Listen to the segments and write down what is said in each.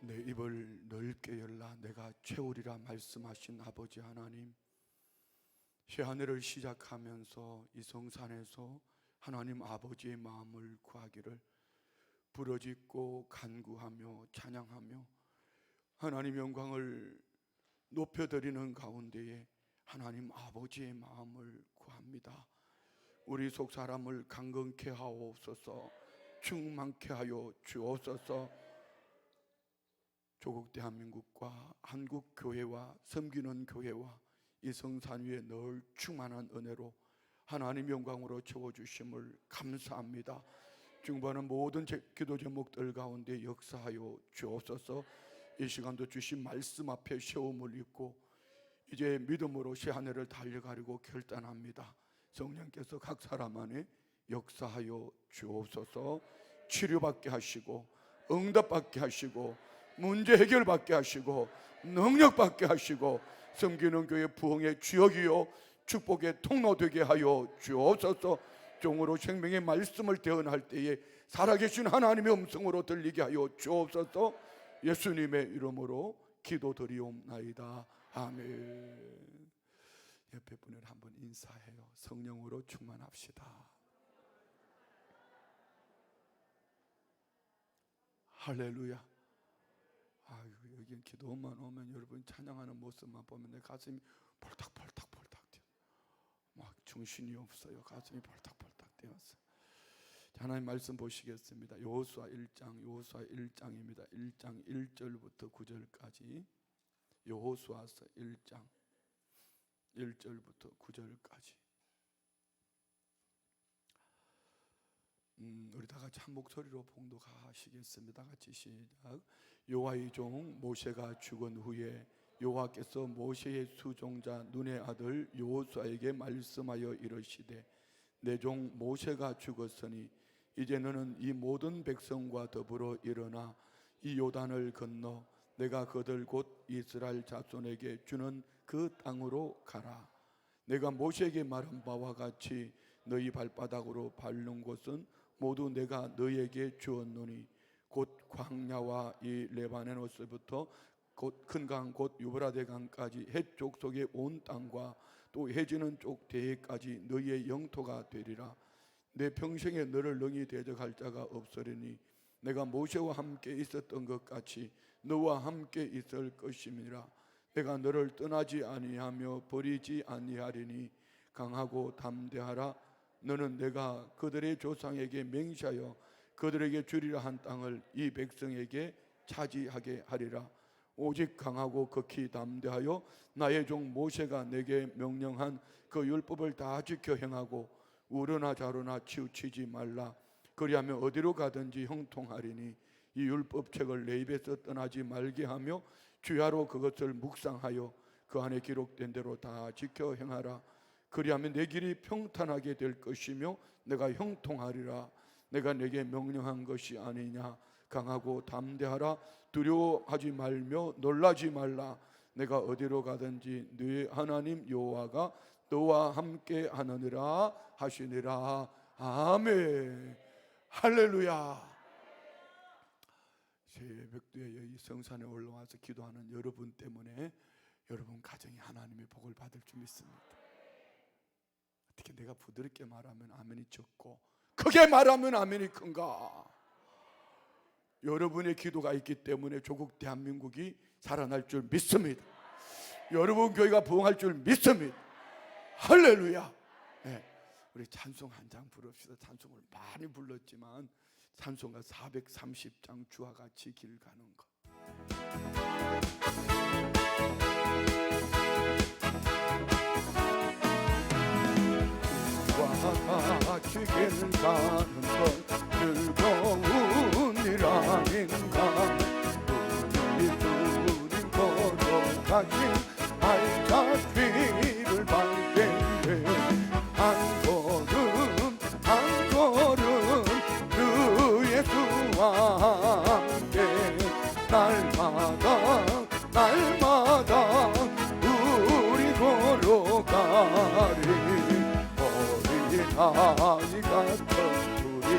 내 입을 넓게 열라 내가 채우리라 말씀하신 아버지 하나님, 새하늘을 시작하면서 이 성산에서 하나님 아버지의 마음을 구하기를 부르짖고 간구하며 찬양하며 하나님 영광을 높여드리는 가운데에 하나님 아버지의 마음을 구합니다. 우리 속 사람을 강건케 하옵소서, 충만케 하여 주옵소서. 조국 대한민국과 한국 교회와 섬기는 교회와 이 성산 위에 늘 충만한 은혜로 하나님 영광으로 채워주심을 감사합니다. 중보하는 모든 기도 제목들 가운데 역사하여 주옵소서. 이 시간도 주신 말씀 앞에 세움을 입고 이제 믿음으로 새하늘을 달려가려고 결단합니다. 성령께서 각 사람 안에 역사하여 주옵소서. 치료받게 하시고 응답받게 하시고 문제 해결받게 하시고 능력받게 하시고 섬기는 교회 부흥의 주역이요 축복의 통로 되게 하여 주옵소서. 종으로 생명의 말씀을 대언할 때에 살아계신 하나님의 음성으로 들리게 하여 주옵소서. 예수님의 이름으로 기도드리옵나이다. 아멘. 옆에 분을 한번 인사해요. 성령으로 충만합시다. 할렐루야. 아이고, 여기 기도만 오면 여러분 찬양하는 모습만 보면 내 가슴이 폴딱폴딱 뛰어. 막 정신이 없어요. 가슴이 폴딱폴딱 뛰었어요. 하나님 말씀 보시겠습니다. 여호수아 1장입니다. 1장 1절부터 9절까지. 여호수아서 1장 1절부터 9절까지. 우리 다 같이 한 목소리로 봉독하시겠습니다. 같이 시작. 여호와의 종 모세가 죽은 후에 여호와께서 모세의 수종자 눈의 아들 여호수아에게 말씀하여 이르시되, 내 종 모세가 죽었으니 이제 너는 이 모든 백성과 더불어 일어나 이 요단을 건너 내가 그들 곧 이스라엘 자손에게 주는 그 땅으로 가라. 내가 모세에게 말한 바와 같이 너희 발바닥으로 밟는 곳은 모두 내가 너희에게 주었노니 곧 광야와 이 레바논에서부터 곧 큰 강 곧 유브라데 강까지 해쪽 속의 온 땅과 또 해지는 쪽 대해까지 너희의 영토가 되리라. 내 평생에 너를 능히 대적할 자가 없으리니 내가 모세와 함께 있었던 것 같이 너와 함께 있을 것임이라. 내가 너를 떠나지 아니하며 버리지 아니하리니 강하고 담대하라. 너는 내가 그들의 조상에게 맹세하여 그들에게 주리라 한 땅을 이 백성에게 차지하게 하리라. 오직 강하고 극히 담대하여 나의 종 모세가 내게 명령한 그 율법을 다 지켜 행하고 우르나 좌르나 치우치지 말라. 그리하면 어디로 가든지 형통하리니 이 율법책을 내 입에서 떠나지 말게 하며 주야로 그것을 묵상하여 그 안에 기록된 대로 다 지켜 행하라. 그리하면 내 길이 평탄하게 될 것이며 내가 형통하리라. 내가 내게 명령한 것이 아니냐. 강하고 담대하라. 두려워하지 말며 놀라지 말라. 내가 어디로 가든지 네 하나님 여호와가 너와 함께 하느니라 하시니라. 아멘. 할렐루야. 새벽도에 이 성산에 올라와서 기도하는 여러분 때문에 여러분 가정이 하나님의 복을 받을 줄 믿습니다. 어떻게 내가 부드럽게 말하면 아멘이 적고 크게 말하면 아멘이 큰가? 여러분의 기도가 있기 때문에 조국 대한민국이 살아날 줄 믿습니다. 여러분 교회가 부흥할 줄 믿습니다. 할렐루야. 네, 우리 찬송 한 장 부릅시다. 찬송을 많이 불렀지만 찬송가 430장 주와 같이 길 가는 것. 주와 같이 길 가는 것 즐거운 일 아닌가. 우리 주님 걸어가신 발자취를 밟겠네. 한 걸음 한 걸음 주 예수와 함께 날마다 우리 걸어가리. 어린아이 같은 우리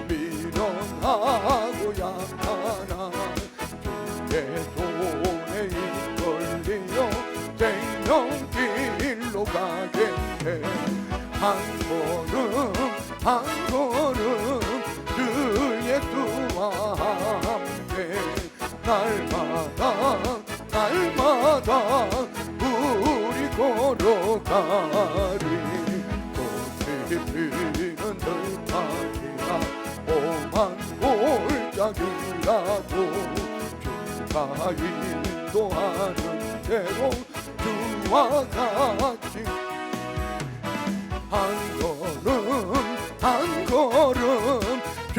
미련하고 약하나 주의 한 걸음 한 걸음 주 예수와 함께 날마다 날마다 우리 걸어가리. 꽃이 피는 들판이라 오만 골짜기라도 주가 인도하는 대로 주와 같이 한 걸음 한 걸음 주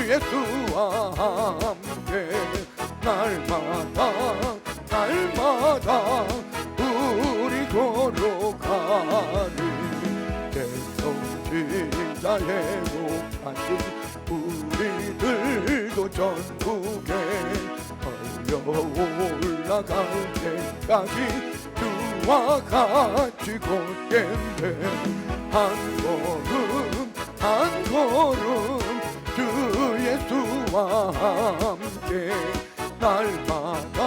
예수와 함께 날마다 날마다 우리 걸어가리. 대성지자 행복하신 우리들도 전국에 올라갈 때까지 주와 같이 걷겠네. 한 걸음 한 걸음 주 예수와 함께 날마다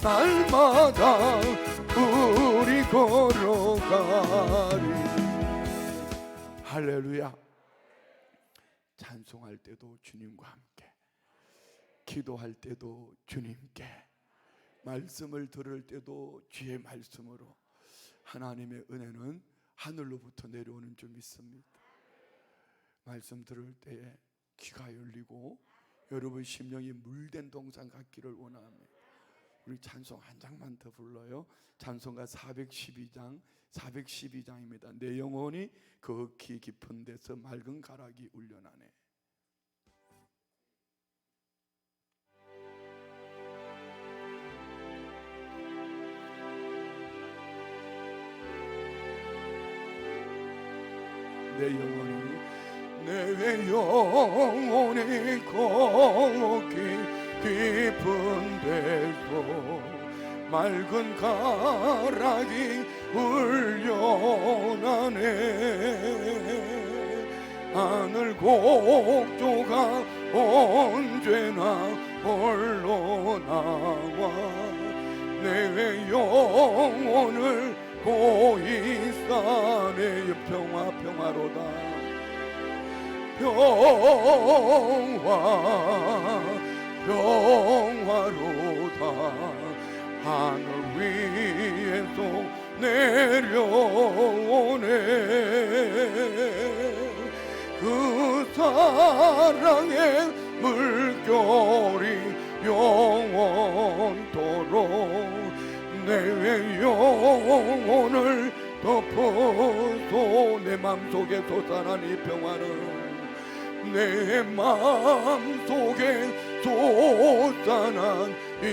날마다 우리 걸어가리. 할렐루야. 찬송할 때도 주님과 함께, 기도할 때도 주님께, 말씀을 들을 때도 주의 말씀으로 하나님의 은혜는 하늘로부터 내려오는 줄 믿습니다. 말씀 들을 때에 귀가 열리고 여러분 심령이 물된 동산 같기를 원합니다. 우리 찬송 한 장만 더 불러요. 찬송가 412장입니다. 내 영혼이 극히 깊은 데서 맑은 가락이 울려나네. 내 영혼이 거기 깊은 데서 맑은 가락이 울려나네. 하늘 곡조가 언제나 홀로 나와 내 영혼을 고이사네. 평화로다 평화로다. 하늘 위에서 내려오네. 그 사랑의 물결이 영원토록 내 영혼을 덮어서 내 맘속에 솟아난 이 평화는 내 맘속에 솟아난 이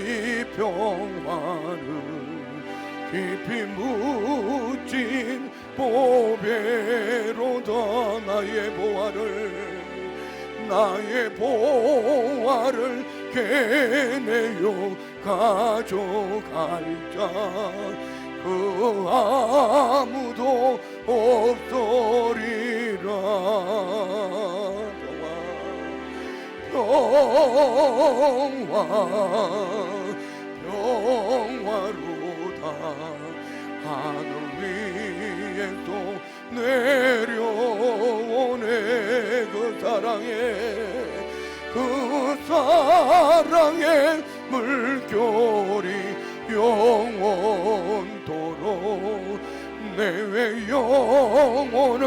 평화는 깊이 묻힌 보배로다. 나의 보화를 깨내어 가져갈자. 그 아무도 없으리라. 평화로다. 하늘 위에서 내려오네. 그 사랑의 물결이 영원토록 내 영혼을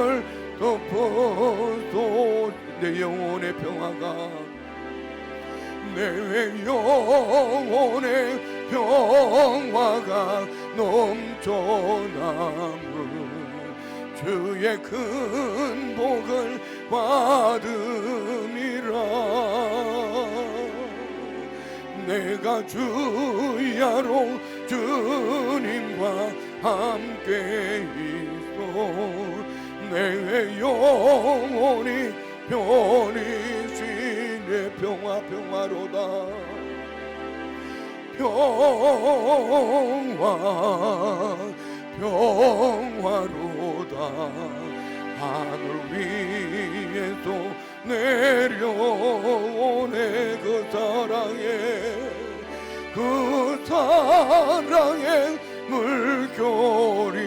덮어서 내 영혼의 평화가 넘쳐나무 주의 큰 복을 받음이라. 내가 주야로 주님과 함께 있어 내 영혼이 편히 쉬네. 평화로다. 평화로다. 하늘 위에서 내려오네. 그 사랑의 물결이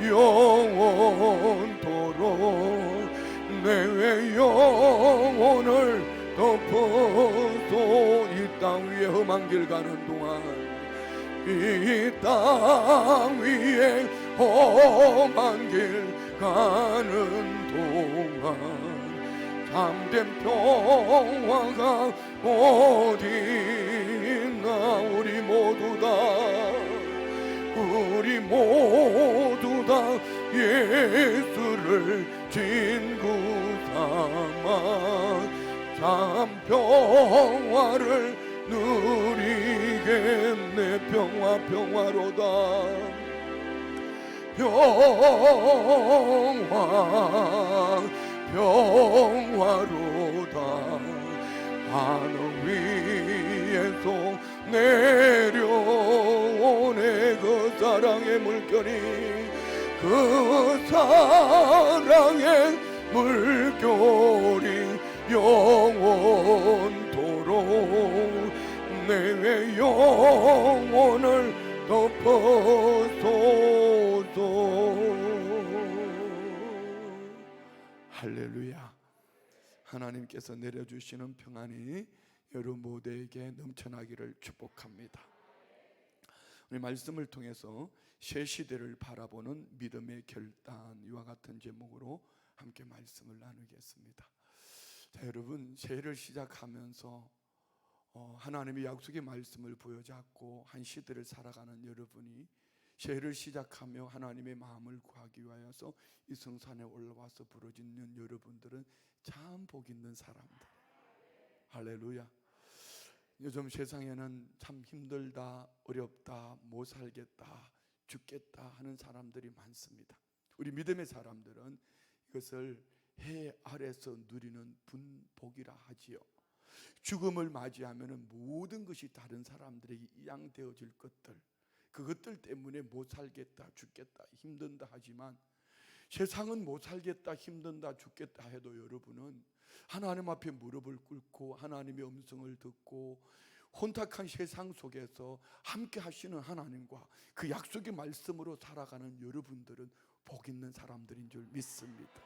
영원토록 내 영혼을 덮어서 이 땅 위에 험한 길 가는 동안, 이 땅 위에 험한 길 가는 동안 참된 평화가 어디 있나. 우리 모두 다 예수를 친구 삼아 참 평화를 누리겠네. 평화로다. 평화로다. 하늘 위에서 내려오네 그 사랑의 물결이, 그 사랑의 물결이 영원토록 내 영혼을 덮어소서. 할렐루야. 하나님께서 내려주시는 평안이 여러분 모두에게 넘쳐나기를 축복합니다. 우리 말씀을 통해서 새 시대를 바라보는 믿음의 결단, 이와 같은 제목으로 함께 말씀을 나누겠습니다. 자, 여러분, 새해를 시작하면서 하나님의 약속의 말씀을 부여잡고 한 시대를 살아가는 여러분이 새해를 시작하며 하나님의 마음을 구하기 위하여서 이 성산에 올라와서 부르짖는 여러분들은 참 복 있는 사람들. 할렐루야. 요즘 세상에는 참 힘들다, 어렵다, 못 살겠다, 죽겠다 하는 사람들이 많습니다. 우리 믿음의 사람들은 이것을 해 아래서 누리는 분복이라 하지요. 죽음을 맞이하면 모든 것이 다른 사람들에게 이양되어질 것들, 그것들 때문에 못 살겠다, 죽겠다, 힘든다 하지만, 세상은 못 살겠다, 힘든다, 죽겠다 해도 여러분은 하나님 앞에 무릎을 꿇고 하나님의 음성을 듣고 혼탁한 세상 속에서 함께 하시는 하나님과 그 약속의 말씀으로 살아가는 여러분들은 복 있는 사람들인 줄 믿습니다.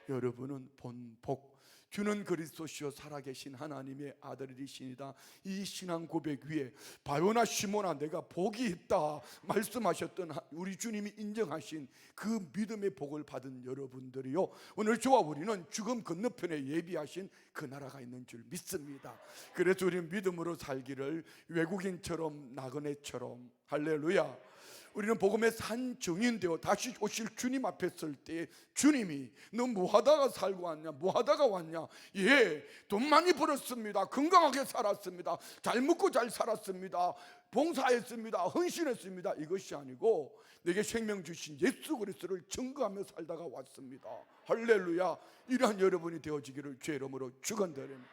여러분은 본복, 주는 그리스도시요 살아계신 하나님의 아들이시니다. 이 신앙 고백 위에 바요나 시모나 내가 복이 있다 말씀하셨던 우리 주님이 인정하신 그 믿음의 복을 받은 여러분들이요, 오늘 저와 우리는 죽음 건너편에 예비하신 그 나라가 있는 줄 믿습니다. 그래서 우리는 믿음으로 살기를 외국인처럼 나그네처럼, 할렐루야, 우리는 복음의 산 증인되어 다시 오실 주님 앞에 설 때 주님이 너 뭐하다가 살고 왔냐, 뭐하다가 왔냐, 예, 돈 많이 벌었습니다, 건강하게 살았습니다, 잘 먹고 잘 살았습니다, 봉사했습니다, 헌신했습니다, 이것이 아니고 내게 생명 주신 예수 그리스도를 증거하며 살다가 왔습니다. 할렐루야. 이러한 여러분이 되어지기를 주의 이름으로 축원드립니다.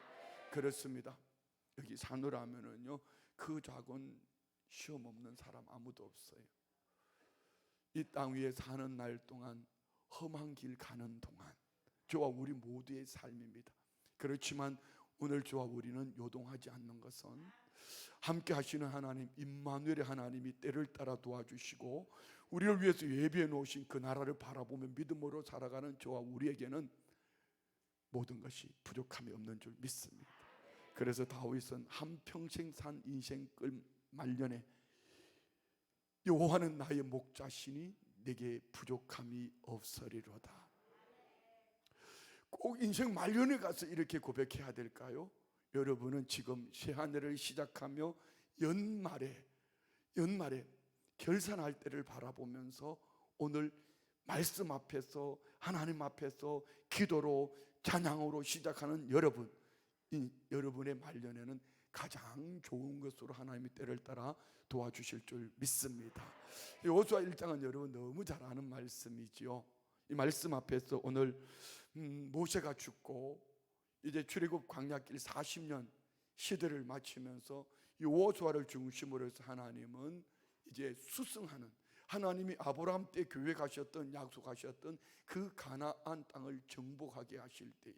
그렇습니다. 여기 산으로 하면은요, 그 작은 시험 없는 사람 아무도 없어요. 이 땅 위에 사는 날 동안, 험한 길 가는 동안 저와 우리 모두의 삶입니다. 그렇지만 오늘 저와 우리는 요동하지 않는 것은 함께 하시는 하나님 임마누엘의 하나님이 때를 따라 도와주시고 우리를 위해서 예비해 놓으신 그 나라를 바라보며 믿음으로 살아가는 저와 우리에게는 모든 것이 부족함이 없는 줄 믿습니다. 그래서 다윗은 한평생 산 인생 끌 말년에 여호와는 나의 목자시니 내게 부족함이 없으리로다. 꼭 인생 말년에 가서 이렇게 고백해야 될까요? 여러분은 지금 새 한 해를 시작하며 연말에 결산할 때를 바라보면서 오늘 말씀 앞에서 하나님 앞에서 기도로 찬양으로 시작하는 여러분, 여러분의 말년에는 가장 좋은 것으로 하나님의 때를 따라 도와주실 줄 믿습니다. 여호수아 1장은 여러분 너무 잘 아는 말씀이지요. 이 말씀 앞에서 오늘 모세가 죽고 이제 출애굽 광야길 40년 시대를 마치면서 여호수아를 중심으로 해서 하나님은 이제 수승하는, 하나님이 아브라함 때 계획하셨던, 약속하셨던 그 가나안 땅을 정복하게 하실 때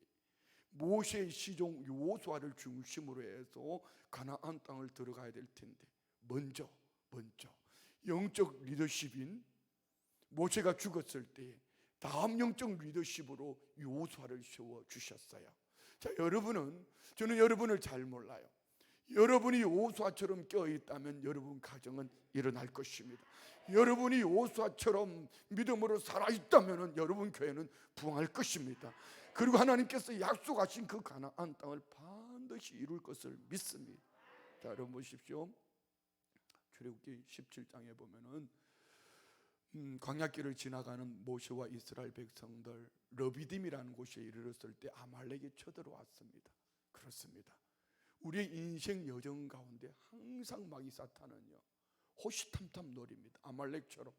모세의 시종 여호수아를 중심으로 해서 가나안 땅을 들어가야 될 텐데 먼저 영적 리더십인 모세가 죽었을 때 다음 영적 리더십으로 여호수아를 세워 주셨어요. 자, 저는 여러분을 잘 몰라요. 여러분이 여호수아처럼 껴있다면 여러분 가정은 일어날 것입니다. 여러분이 여호수아처럼 믿음으로 살아있다면 여러분 교회는 부흥할 것입니다. 그리고 하나님께서 약속하신 그 가나안 땅을 반드시 이룰 것을 믿습니다. 자, 여러분 보십시오. 출애굽기 17장에 보면은 광야길을 지나가는 모세와 이스라엘 백성들 러비딤이라는 곳에 이르렀을 때 아말렉이 쳐들어왔습니다. 그렇습니다. 우리의 인생 여정 가운데 항상 마귀 사탄은요 호시탐탐 노립니다. 아말렉처럼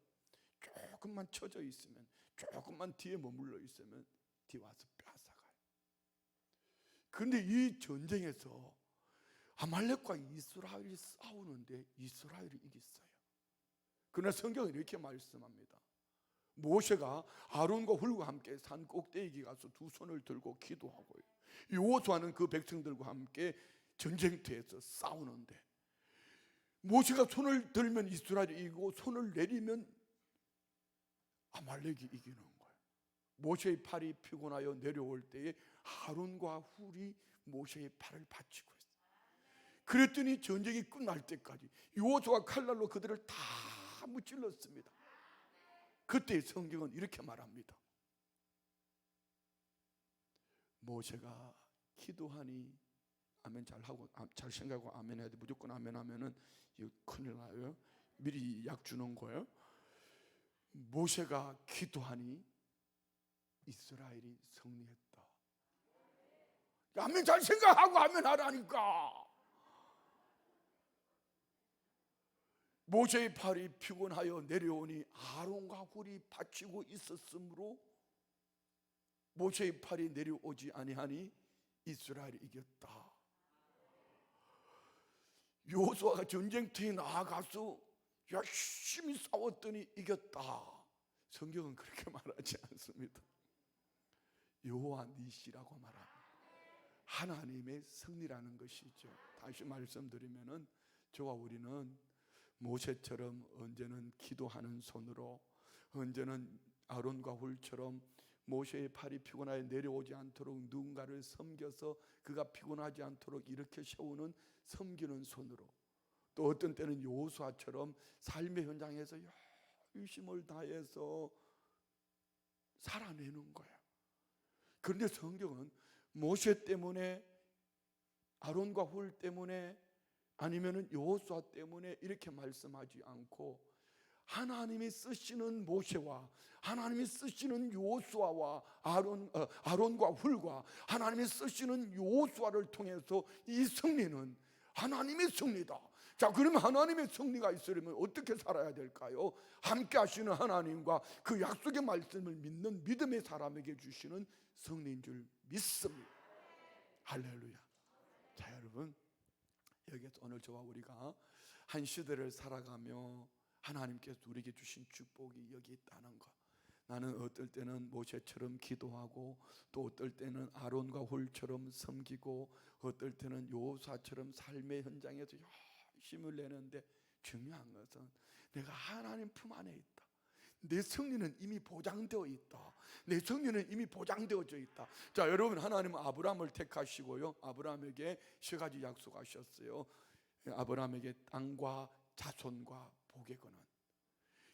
조금만 쳐져 있으면, 조금만 뒤에 머물러 있으면 뒤 와서 뺏어가요. 그런데 이 전쟁에서 아말렉과 이스라엘이 싸우는데 이스라엘이 이겼어요. 그러나 성경은 이렇게 말씀합니다. 모세가 아론과 훌과 함께 산 꼭대기에 가서 두 손을 들고 기도하고요, 여호수아는 그 백성들과 함께 전쟁터에서 싸우는데 모세가 손을 들면 이스라엘이 이기고 손을 내리면 아말렉이 이기는 거예요. 모세의 팔이 피곤하여 내려올 때에 아론과 훌이 모세의 팔을 받치고 있어요. 그랬더니 전쟁이 끝날 때까지 여호수아가 칼날로 그들을 다 무찔렀습니다. 그때 성경은 이렇게 말합니다. 모세가 기도하니, 아멘 잘하고 잘 생각하고 아멘 해야 돼. 무조건 아멘 하면은 이거 큰일 나요. 미리 약 주는 거예요. 모세가 기도하니 이스라엘이 승리했다. 아멘 잘 생각하고 아멘 하라니까. 모세의 팔이 피곤하여 내려오니 아론과 훌이 받치고 있었으므로 모세의 팔이 내려오지 아니하니 이스라엘이 이겼다. 여호수아가 전쟁터에 나아가서 열심히 싸웠더니 이겼다. 성경은 그렇게 말하지 않습니다. 여호와 니시라고 말합니다. 하나님의 승리라는 것이죠. 다시 말씀드리면은 저와 우리는 모세처럼 언제는 기도하는 손으로, 언제는 아론과 훌처럼 모세의 팔이 피곤하여 내려오지 않도록 누군가를 섬겨서 그가 피곤하지 않도록 이렇게 세우는 섬기는 손으로, 또 어떤 때는 여호수아처럼 삶의 현장에서 열심을 다해서 살아내는 거예요. 그런데 성경은 모세 때문에, 아론과 훌 때문에, 아니면은 여호수아 때문에 이렇게 말씀하지 않고 하나님이 쓰시는 모세와 하나님이 쓰시는 여호수아와 아론과 훌과 하나님이 쓰시는 여호수아를 통해서 이 승리는 하나님의 승리다. 자, 그러면 하나님의 승리가 있으려면 어떻게 살아야 될까요? 함께 하시는 하나님과 그 약속의 말씀을 믿는 믿음의 사람에게 주시는 승리인 줄 믿습니다. 할렐루야. 자, 여러분, 여기서 오늘 저와 우리가 한 시대를 살아가며 하나님께서 우리에게 주신 축복이 여기 있다는 것, 나는 어떨 때는 모세처럼 기도하고, 또 어떨 때는 아론과 훌처럼 섬기고, 어떨 때는 여호수아처럼 삶의 현장에서 힘을 내는데, 중요한 것은 내가 하나님 품 안에 있다. 내 승리는 이미 보장되어 있다. 내 승리는 이미 보장되어져 있다. 자, 여러분, 하나님은 아브라함을 택하시고요, 아브라함에게 세 가지 약속하셨어요. 아브라함에게 땅과 자손과 복의 권한.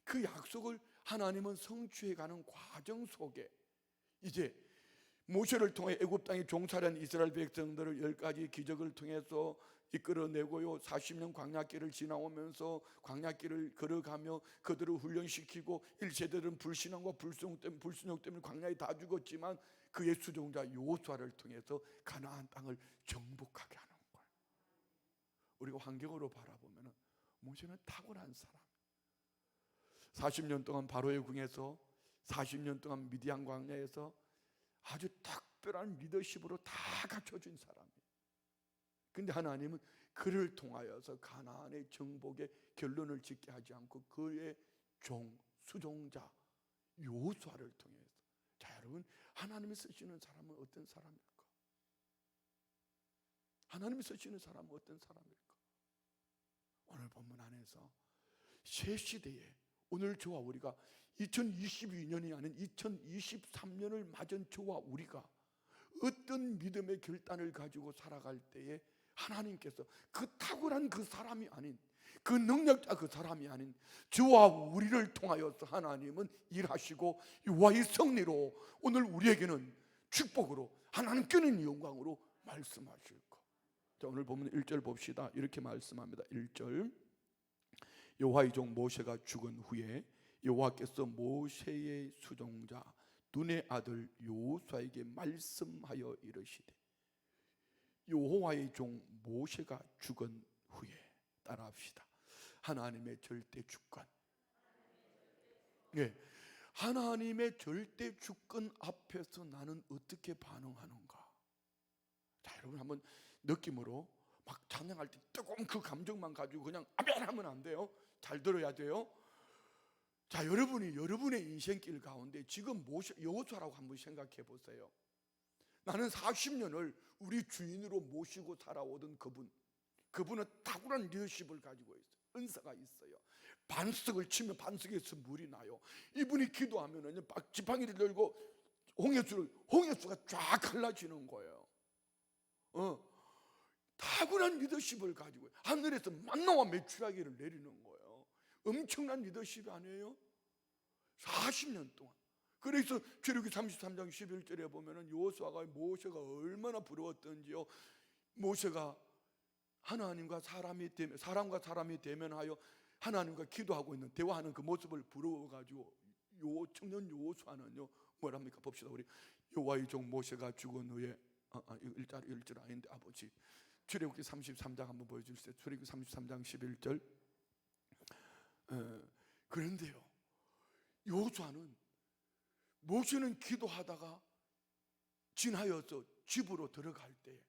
그 약속을 하나님은 성취해가는 과정 속에 이제 모세를 통해 애굽 땅에 종살이한 이스라엘 백성들을 10가지 기적을 통해서 이끌어내고요, 40년 광야길을 지나오면서 광야길을 걸어가며 그들을 훈련시키고, 1세대들은 불신앙과 불순종 때문에 광야에 다 죽었지만 그의 수종자 여호수아를 통해서 가나안 땅을 정복하게 하는 거예요. 우리가 환경으로 바라보면 모세는 탁월한 사람, 40년 동안 바로의 궁에서, 40년 동안 미디안 광야에서 아주 특별한 리더십으로 다 갖춰진 사람이에요. 근데 하나님은 그를 통하여서 가나안의 정복의 결론을 짓게 하지 않고 그의 수종자 여호수아를 통해서. 자, 여러분, 하나님이 쓰시는 사람은 어떤 사람일까? 하나님이 쓰시는 사람은 어떤 사람일까? 오늘 본문 안에서 새 시대에 오늘 저와 우리가 2022년이 아닌 2023년을 맞은 저와 우리가 어떤 믿음의 결단을 가지고 살아갈 때에 하나님께서 그 탁월한 그 사람이 아닌, 그 능력자 그 사람이 아닌 저와 우리를 통하여서 하나님은 일하시고 유아의 승리로 오늘 우리에게는 축복으로 하나님께는 영광으로 말씀하실 것. 자, 오늘 보면 1절 봅시다. 이렇게 말씀합니다. 1절, 여호와의 종 모세가 죽은 후에 여호와께서 모세의 수종자 눈의 아들 여호수아에게 말씀하여 이르시되. 여호와의 종 모세가 죽은 후에, 따라합시다. 하나님의 절대 주권. 예, 하나님의 절대 주권 앞에서 나는 어떻게 반응하는가? 자, 여러분 한번 느낌으로 막 찬양할 때 뜨거운 그 감정만 가지고 그냥 아멘 하면 안 돼요. 잘 들어야 돼요. 자, 여러분이 여러분의 인생길 가운데 지금 여호수아라고 한번 생각해 보세요. 나는 40년을 우리 주인으로 모시고 살아오던 그분은 탁월한 리더십을 가지고 있어요. 은사가 있어요. 반석을 치면 반석에서 물이 나요. 이분이 기도하면 지팡이를 들고 홍해수가 쫙 갈라지는 거예요. 탁월한 리더십을 가지고 하늘에서 만나와 메추라기를 내리는 거예요. 엄청난 리더십이 아니에요? 40년 동안. 그래서 출애굽기 33장 11절에 보면은 여호수아가 모세가 얼마나 부러웠던지요. 모세가 하나님과 사람과 사람이 대면하여 하나님과 기도하고 있는 대화하는 그 모습을 부러워가지고 청년 여호수아는요 뭐랍니까? 봅시다. 우리 여호와의 종 모세가 죽은 후에 이거 1절 아닌데 아버지 출애굽기 33장 한번 보여주세요. 출애굽기 33장 11절. 그런데요 여호수아는 모세는 기도하다가 지나여서 집으로 들어갈 때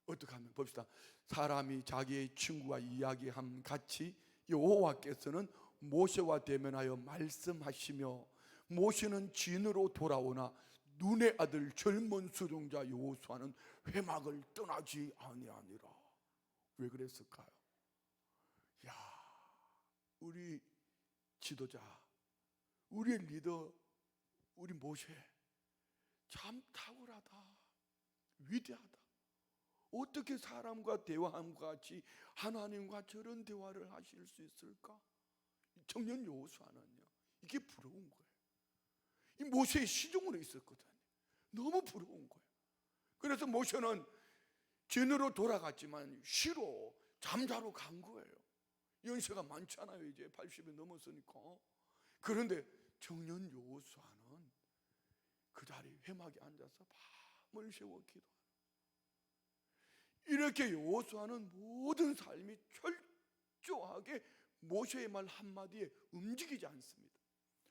어떻게 하면 봅시다. 사람이 자기의 친구와 이야기함 같이 여호와께서는 모세와 대면하여 말씀하시며 모세는 진으로 돌아오나 눈의 아들 젊은 수종자 여호수아는 회막을 떠나지 아니하니라. 왜 그랬을까요? 야, 우리 지도자, 우리 리더, 우리 모세 참 탁월하다, 위대하다. 어떻게 사람과 대화함과 같이 하나님과 저런 대화를 하실 수 있을까? 청년 여호수아는요 이게 부러운 거예요. 이 모세의 시종으로 있었거든요. 너무 부러운 거예요. 그래서 모세는 진으로 돌아갔지만 쉬러 잠자러 간 거예요. 연세가 많잖아요. 이제 80이 넘었으니까. 그런데 청년 여호수아는 그 자리 회막에 앉아서 밤을 새워 기도하는. 이렇게 여호수아는 모든 삶이 철저하게 모세의 말 한마디에 움직이지 않습니다.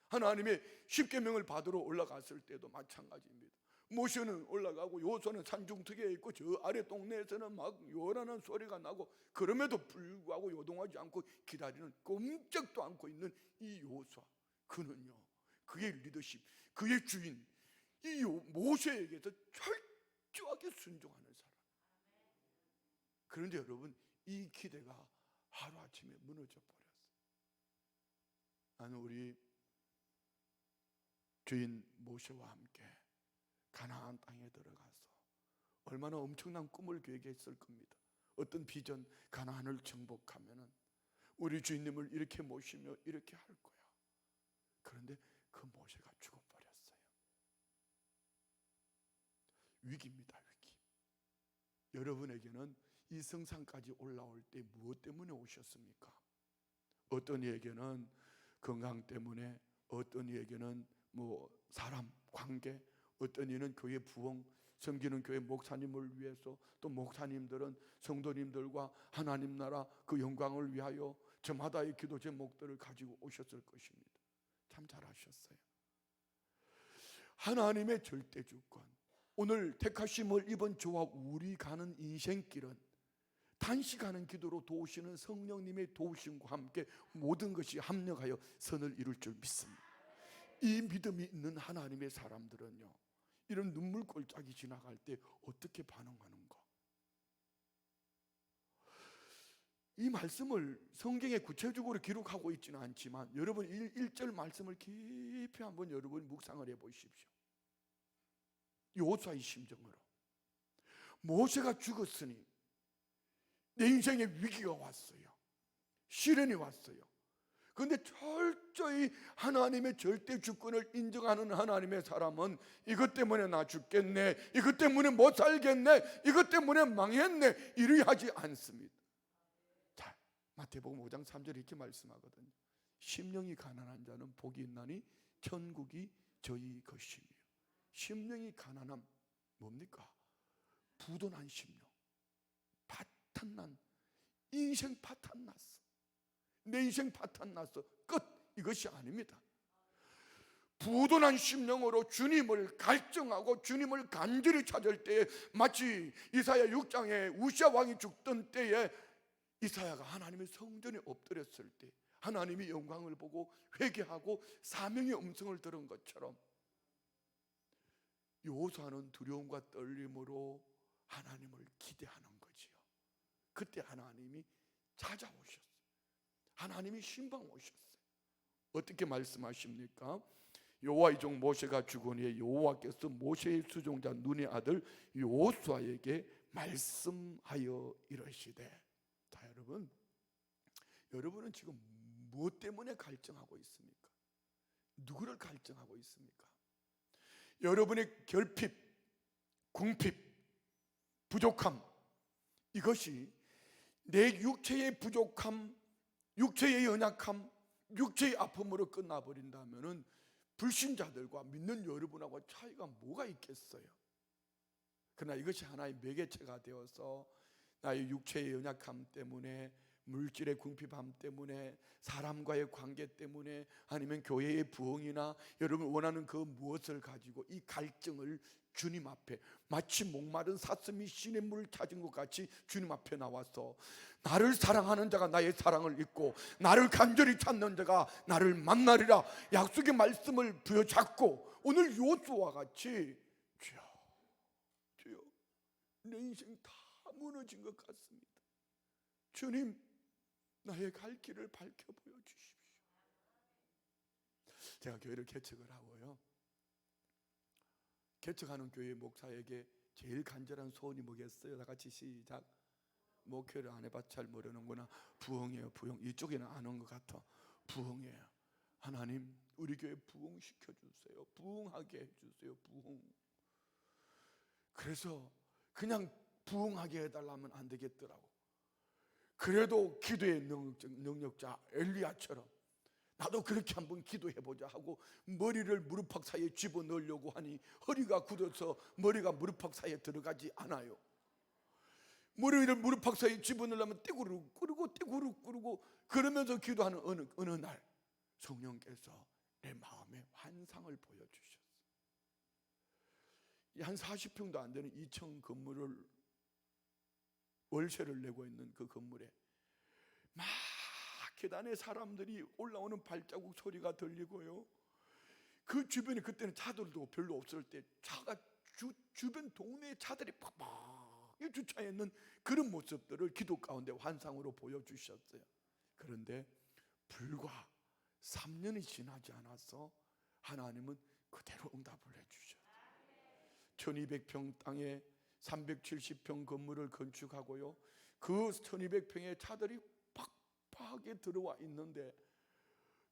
하나님의 십계명을 받으러 올라갔을 때도 마찬가지입니다. 모세는 올라가고 여호수아는 산중턱에 있고 저 아래 동네에서는 막 요란한 소리가 나고 그럼에도 불구하고 요동하지 않고 기다리는, 꼼짝도 않고 있는 이 여호수아, 그는요 그의 리더십, 그의 주인 이 모세에게서 철저하게 순종하는 사람. 그런데 여러분 이 기대가 하루아침에 무너져 버렸어요. 나는 우리 주인 모세와 함께 가나안 땅에 들어가서 얼마나 엄청난 꿈을 계획했을 겁니다. 어떤 비전, 가나안을 정복하면은 우리 주인님을 이렇게 모시며 이렇게 할 거야. 그런데 그 모세가 죽어버렸어요. 위기입니다, 위기. 여러분에게는 이 성산까지 올라올 때 무엇 때문에 오셨습니까? 어떤 이에게는 건강 때문에, 어떤 이에게는 사람 관계, 어떤 이는 교회 부흥, 섬기는 교회 목사님을 위해서, 또 목사님들은 성도님들과 하나님 나라 그 영광을 위하여 저마다의 기도 제목들을 가지고 오셨을 것입니다. 참 잘하셨어요. 하나님의 절대 주권, 오늘 택하심을 입은 저와 우리 가는 인생길은 단식하는 기도로 도우시는 성령님의 도우심과 함께 모든 것이 합력하여 선을 이룰 줄 믿습니다. 이 믿음이 있는 하나님의 사람들은요 이런 눈물골짜기 지나갈 때 어떻게 반응하는가? 이 말씀을 성경에 구체적으로 기록하고 있지는 않지만 여러분 1절 말씀을 깊이 한번 여러분 묵상을 해보십시오. 여호수아의 심정으로 모세가 죽었으니 내 인생에 위기가 왔어요. 시련이 왔어요. 그런데 철저히 하나님의 절대 주권을 인정하는 하나님의 사람은 이것 때문에 나 죽겠네, 이것 때문에 못 살겠네, 이것 때문에 망했네, 이리 하지 않습니다. 자, 마태복음 5장 3절에 이렇게 말씀하거든요. 심령이 가난한 자는 복이 있나니 천국이 저희 것이며. 심령이 가난함 뭡니까? 부도난 심령, 파탄난 인생, 파탄났어, 내 인생 파탄났어, 끝, 이것이 아닙니다. 부도난 심령으로 주님을 갈증하고 주님을 간절히 찾을 때에, 마치 이사야 6장에 우시아 왕이 죽던 때에 이사야가 하나님의 성전에 엎드렸을 때 하나님의 영광을 보고 회개하고 사명의 음성을 들은 것처럼 여호수아는 두려움과 떨림으로 하나님을 기대하는 거지요. 그때 하나님이 찾아오셨어요. 하나님이 신방 오셨어요. 어떻게 말씀하십니까? 여호와의 종 모세가 죽은 후에 여호와께서 모세의 수종자 눈의 아들 여호수아에게 말씀하여 이르시되. 자, 여러분은 지금 무엇 때문에 갈증하고 있습니까? 누구를 갈증하고 있습니까? 여러분의 결핍, 궁핍, 부족함, 이것이 내 육체의 부족함, 육체의 연약함, 육체의 아픔으로 끝나버린다면 불신자들과 믿는 여러분하고 차이가 뭐가 있겠어요? 그러나 이것이 하나의 매개체가 되어서 나의 육체의 연약함 때문에, 물질의 궁핍함 때문에, 사람과의 관계 때문에, 아니면 교회의 부흥이나 여러분 원하는 그 무엇을 가지고 이 갈증을 주님 앞에, 마치 목마른 사슴이 시냇물을 찾은 것 같이 주님 앞에 나와서 나를 사랑하는 자가 나의 사랑을 잊고 나를 간절히 찾는 자가 나를 만나리라 약속의 말씀을 부여잡고, 오늘 여호수아와 같이 주여 내 인생 다 무너진 것 같습니다. 주님, 나의 갈 길을 밝혀 보여주십시오. 제가 교회를 개척을 하고요, 개척하는 교회 목사에게 제일 간절한 소원이 뭐겠어요? 다 같이 시작. 목회를 안 해봐 잘 모르는구나. 부흥이에요. 부흥. 이쪽에는 아는 것 같아. 부흥이에요. 하나님, 우리 교회 부흥시켜 주세요. 부흥하게 해주세요. 부흥. 그래서 그냥 부흥하게 해달라면 안 되겠더라고. 그래도 기도의 능력자 엘리야처럼 나도 그렇게 한번 기도해보자 하고 머리를 무릎팍 사이에 집어넣으려고 하니 허리가 굳어서 머리가 무릎팍 사이에 들어가지 않아요. 머리를 무릎팍 사이에 집어넣으려면 띠구르 꾸르고 띠구르 꾸르고 그러면서 기도하는 어느 날 성령께서 내 마음에 환상을 보여주셨어요. 한 40평도 안 되는 2층 건물을 월세를 내고 있는 그 건물에 막 계단에 사람들이 올라오는 발자국 소리가 들리고요, 그 주변에 그때는 차들도 별로 없을 때 차가 주변 동네에 차들이 팍팍 주차해 있는 그런 모습들을 기도 가운데 환상으로 보여주셨어요. 그런데 불과 3년이 지나지 않아서 하나님은 그대로 응답을 해주셨어요. 1200평 땅에 370평 건물을 건축하고요, 그 1200평의 차들이 팍팍하게 들어와 있는데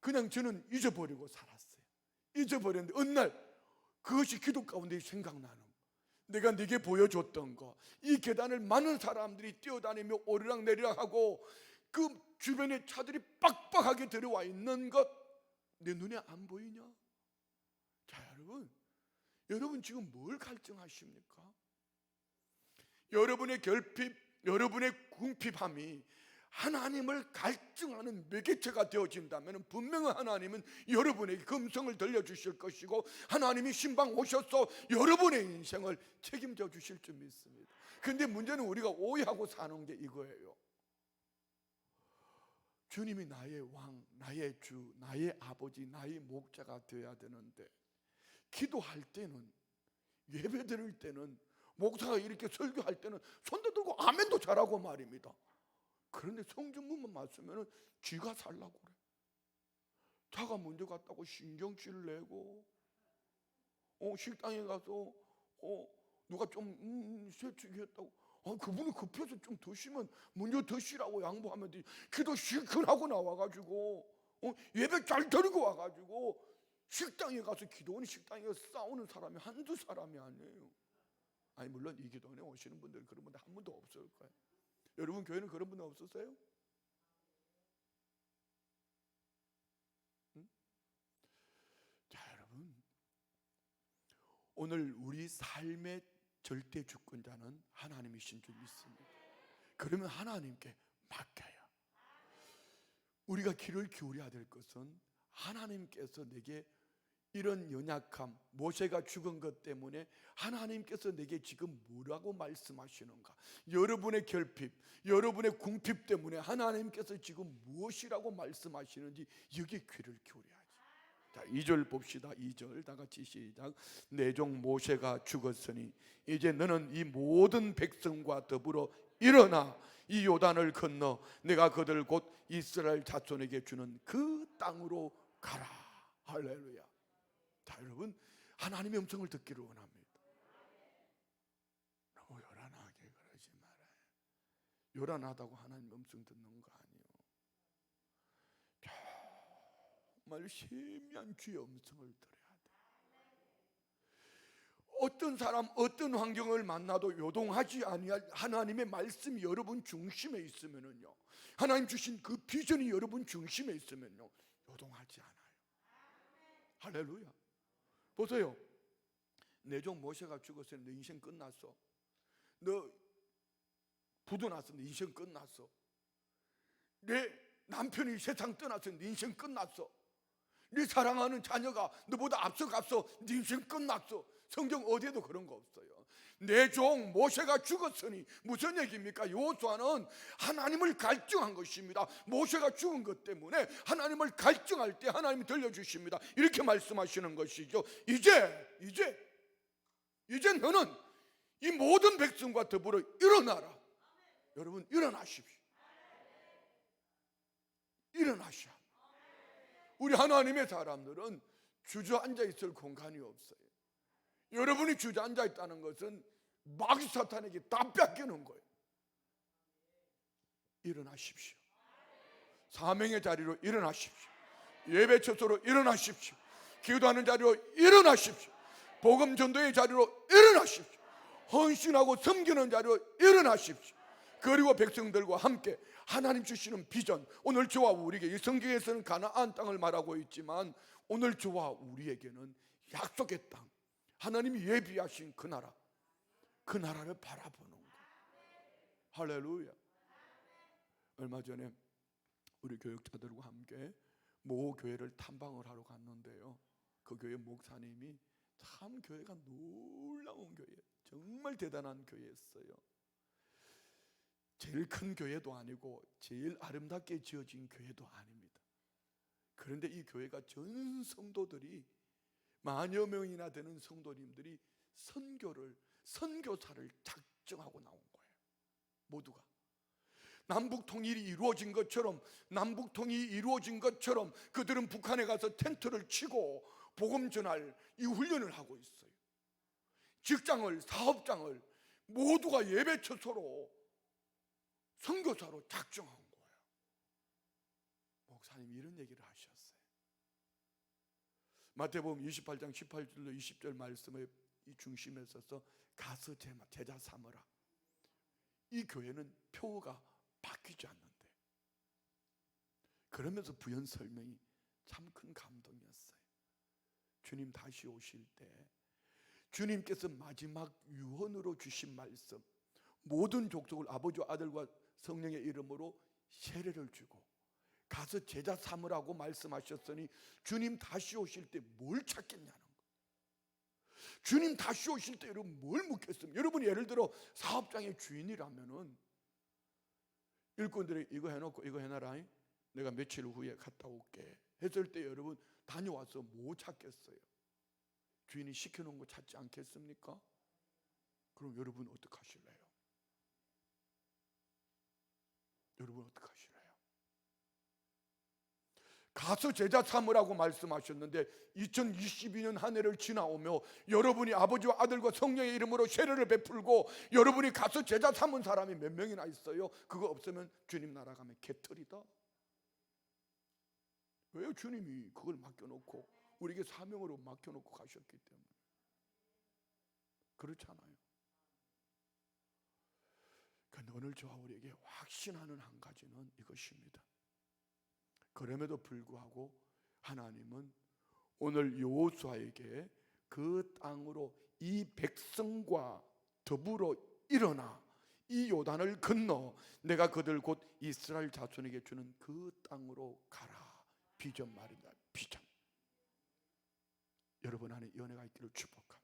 그냥 저는 잊어버리고 살았어요. 잊어버렸는데 어느 날 그것이 기도 가운데 생각나는, 내가 네게 보여줬던 거, 이 계단을 많은 사람들이 뛰어다니며 오르락내리락 하고 그 주변에 차들이 빡빡하게 들어와 있는 것, 내 눈에 안 보이냐? 자, 여러분 지금 뭘 갈증하십니까? 여러분의 결핍, 여러분의 궁핍함이 하나님을 갈증하는 매개체가 되어진다면 분명히 하나님은 여러분에게 금성을 들려주실 것이고 하나님이 신방 오셔서 여러분의 인생을 책임져 주실 줄 믿습니다. 그런데 문제는 우리가 오해하고 사는 게 이거예요. 주님이 나의 왕, 나의 주, 나의 아버지, 나의 목자가 되어야 되는데 기도할 때는, 예배 드릴 때는, 목사가 이렇게 설교할 때는 손도 들고 아멘도 잘하고 말입니다. 그런데 성전문만 맞으면 쥐가 살라고 그래. 자가 먼저 갔다고 신경질을 내고, 식당에 가서 누가 좀 세척했다고, 그분이 급해서 좀 드시면 먼저 드시라고 양보하면 되지. 기도 실컷하고 나와가지고 예배 잘 드리고 와가지고 식당에 가서 기도원이 식당에 가서 싸우는 사람이 한두 사람이 아니에요. 아니 물론 이 기도원에 오시는 분들은 그런 분들 한 분도 없을 거예요. 여러분 교회는 그런 분들 없으세요? 응? 자 여러분, 오늘 우리 삶의 절대 주권자는 하나님이신 줄 믿습니다. 그러면 하나님께 맡겨요. 우리가 귀를 기울여야 될 것은 하나님께서 내게 이런 연약함, 모세가 죽은 것 때문에 하나님께서 내게 지금 뭐라고 말씀하시는가, 여러분의 결핍, 여러분의 궁핍 때문에 하나님께서 지금 무엇이라고 말씀하시는지 여기에 귀를 기울여야지. 자, 2절 봅시다. 2절 다 같이 시작. 내 종 모세가 죽었으니 이제 너는 이 모든 백성과 더불어 일어나 이 요단을 건너 내가 그들 곧 이스라엘 자손에게 주는 그 땅으로 가라. 할렐루야. 자 여러분, 하나님의 음성을 듣기를 원합니다. 너무 요란하게 그러지 말아요. 요란하다고 하나님 음성 듣는 거 아니에요. 정말 세미한 주의 음성을 들어야 돼. 어떤 사람, 어떤 환경을 만나도 요동하지 아니할 하나님의 말씀이 여러분 중심에 있으면은요, 하나님 주신 그 비전이 여러분 중심에 있으면요, 요동하지 않아요. 할렐루야. 보세요. 내 종 모세가 죽었을 때 너 인생 끝났어. 너 부도 났어. 너 인생 끝났어. 내 남편이 세상 떠났어. 너 인생 끝났어. 네 사랑하는 자녀가 너보다 앞서갔어. 네 인생 끝났어. 성경 어디에도 그런 거 없어요. 내 종 모세가 죽었으니 무슨 얘기입니까? 여호수아는 하나님을 갈증한 것입니다. 모세가 죽은 것 때문에 하나님을 갈증할 때 하나님이 들려주십니다. 이렇게 말씀하시는 것이죠. 이제 너는 이 모든 백성과 더불어 일어나라. 여러분 일어나십시오. 일어나셔. 우리 하나님의 사람들은 주저앉아 있을 공간이 없어요. 여러분이 주저앉아 있다는 것은 마귀 사탄에게 다 뺏기는 거예요. 일어나십시오. 사명의 자리로 일어나십시오. 예배 처소로 일어나십시오. 기도하는 자리로 일어나십시오. 복음 전도의 자리로 일어나십시오. 헌신하고 섬기는 자리로 일어나십시오. 그리고 백성들과 함께 하나님 주시는 비전, 오늘 저와 우리에게, 이 성경에서는 가나안 땅을 말하고 있지만 오늘 저와 우리에게는 약속의 땅, 하나님이 예비하신 그 나라, 그 나라를 바라보는 거예요. 할렐루야. 얼마 전에 우리 교육자들과 함께 모 교회를 탐방을 하러 갔는데요, 그 교회 목사님이 참 교회가 놀라운 교회, 정말 대단한 교회였어요. 제일 큰 교회도 아니고 제일 아름답게 지어진 교회도 아닙니다. 그런데 이 교회가 전 성도들이 만여 명이나 되는 성도님들이 선교사를 작정하고 나온 거예요. 모두가 남북 통일이 이루어진 것처럼 그들은 북한에 가서 텐트를 치고 복음 전할 이 훈련을 하고 있어요. 직장을, 사업장을 모두가 예배 처소로 선교사로 작정한 거예요. 목사님이 이런 얘기를 하셨어요. 마태복음 28장 18절로 20절 말씀의 이 중심에 서서 가서 제자 삼으라. 이 교회는 표가 바뀌지 않는데, 그러면서 부연 설명이 참 큰 감동이었어요. 주님 다시 오실 때 주님께서 마지막 유언으로 주신 말씀, 모든 족속을 아버지와 아들과 성령의 이름으로 세례를 주고 가서 제자 삼으라고 말씀하셨으니 주님 다시 오실 때 뭘 찾겠냐는 거예요. 주님 다시 오실 때 여러분 뭘 묻겠습니까? 여러분이 예를 들어 사업장의 주인이라면은 일꾼들이 이거 해놓고 이거 해놔라, 내가 며칠 후에 갔다 올게 했을 때 여러분 다녀와서 뭐 찾겠어요? 주인이 시켜놓은 거 찾지 않겠습니까? 그럼 여러분 어떻게 하실래요? 여러분 어떡하시래요? 가서 제자 삼으라고 말씀하셨는데 2022년 한 해를 지나오며 여러분이 아버지와 아들과 성령의 이름으로 세례를 베풀고 여러분이 가서 제자 삼은 사람이 몇 명이나 있어요? 그거 없으면 주님 나라 가면 개털이다. 왜요? 주님이 그걸 맡겨놓고 우리에게 사명으로 맡겨놓고 가셨기 때문에. 그렇잖아요. 그런데 오늘 저와 우리에게 확신하는 한 가지는 이것입니다. 그럼에도 불구하고 하나님은 오늘 여호수아에게 그 땅으로 이 백성과 더불어 일어나 이 요단을 건너 내가 그들 곧 이스라엘 자손에게 주는 그 땅으로 가라. 비전 말입니다. 비전. 여러분 안에 연애가 있기를 축복합니다.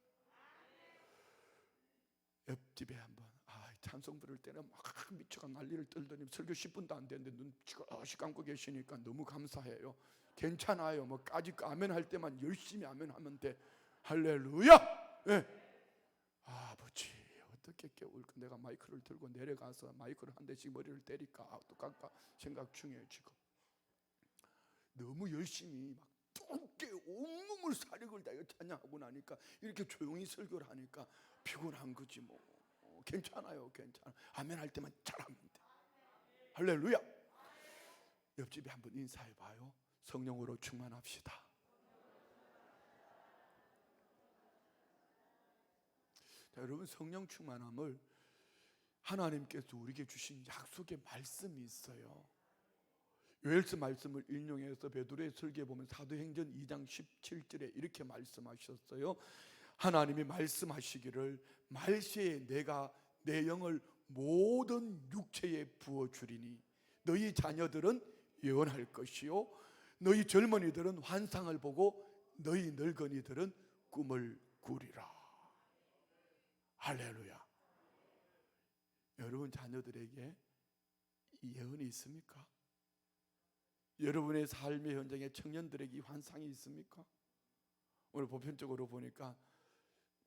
옆집에 한번 찬송 부를 때는 막 미쳐가 난리를 떨더니 설교 10분도 안 됐는데 눈 찌그러시 감고 계시니까 너무 감사해요. 괜찮아요. 뭐 까짓 거 아멘 할 때만 열심히 아멘 하면 돼. 할렐루야. 네. 아버지 어떻게 깨울까? 내가 마이크를 들고 내려가서 마이크를 한 대씩 머리를 때릴까 어떡할까 생각 중이에요. 지금 너무 열심히 막 ጡ게 온몸을 사력을 다해 찬양하고 나니까 이렇게 조용히 설교를 하니까 피곤한 거지 뭐. 괜찮아요. 괜찮아. 아멘 할 때만 잘하면 돼. 할렐루야. 옆집에 한번 인사해 봐요. 성령으로 충만합시다. 자, 여러분 성령 충만함을 하나님께서 우리에게 주신 약속의 말씀이 있어요. 요엘서 말씀을 인용해서 베드로의 설교에 보면 사도행전 2장 17절에 이렇게 말씀하셨어요. 하나님이 말씀하시기를 말세에 내가 내 영을 모든 육체에 부어주리니 너희 자녀들은 예언할 것이요 너희 젊은이들은 환상을 보고 너희 늙은이들은 꿈을 꾸리라. 할렐루야. 여러분 자녀들에게 이 예언이 있습니까? 여러분의 삶의 현장에 청년들에게 이 환상이 있습니까? 오늘 보편적으로 보니까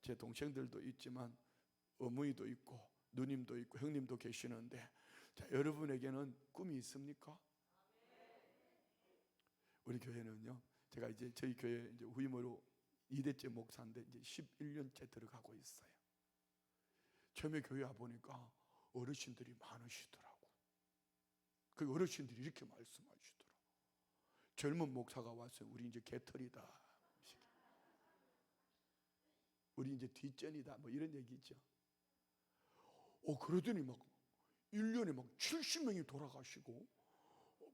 제 동생들도 있지만 어머니도 있고 누님도 있고 형님도 계시는데 자, 여러분에게는 꿈이 있습니까? 우리 교회는요. 제가 이제 저희 교회 이제 후임으로 2대째 목사인데 이제 11년째 들어가고 있어요. 처음에 교회 와 보니까 어르신들이 많으시더라고. 그 어르신들이 이렇게 말씀하시더라고. 젊은 목사가 와서 우리 이제 개털이다. 우리 이제 뒷전이다 뭐 이런 얘기죠. 그러더니 막 1년에 막 70명이 돌아가시고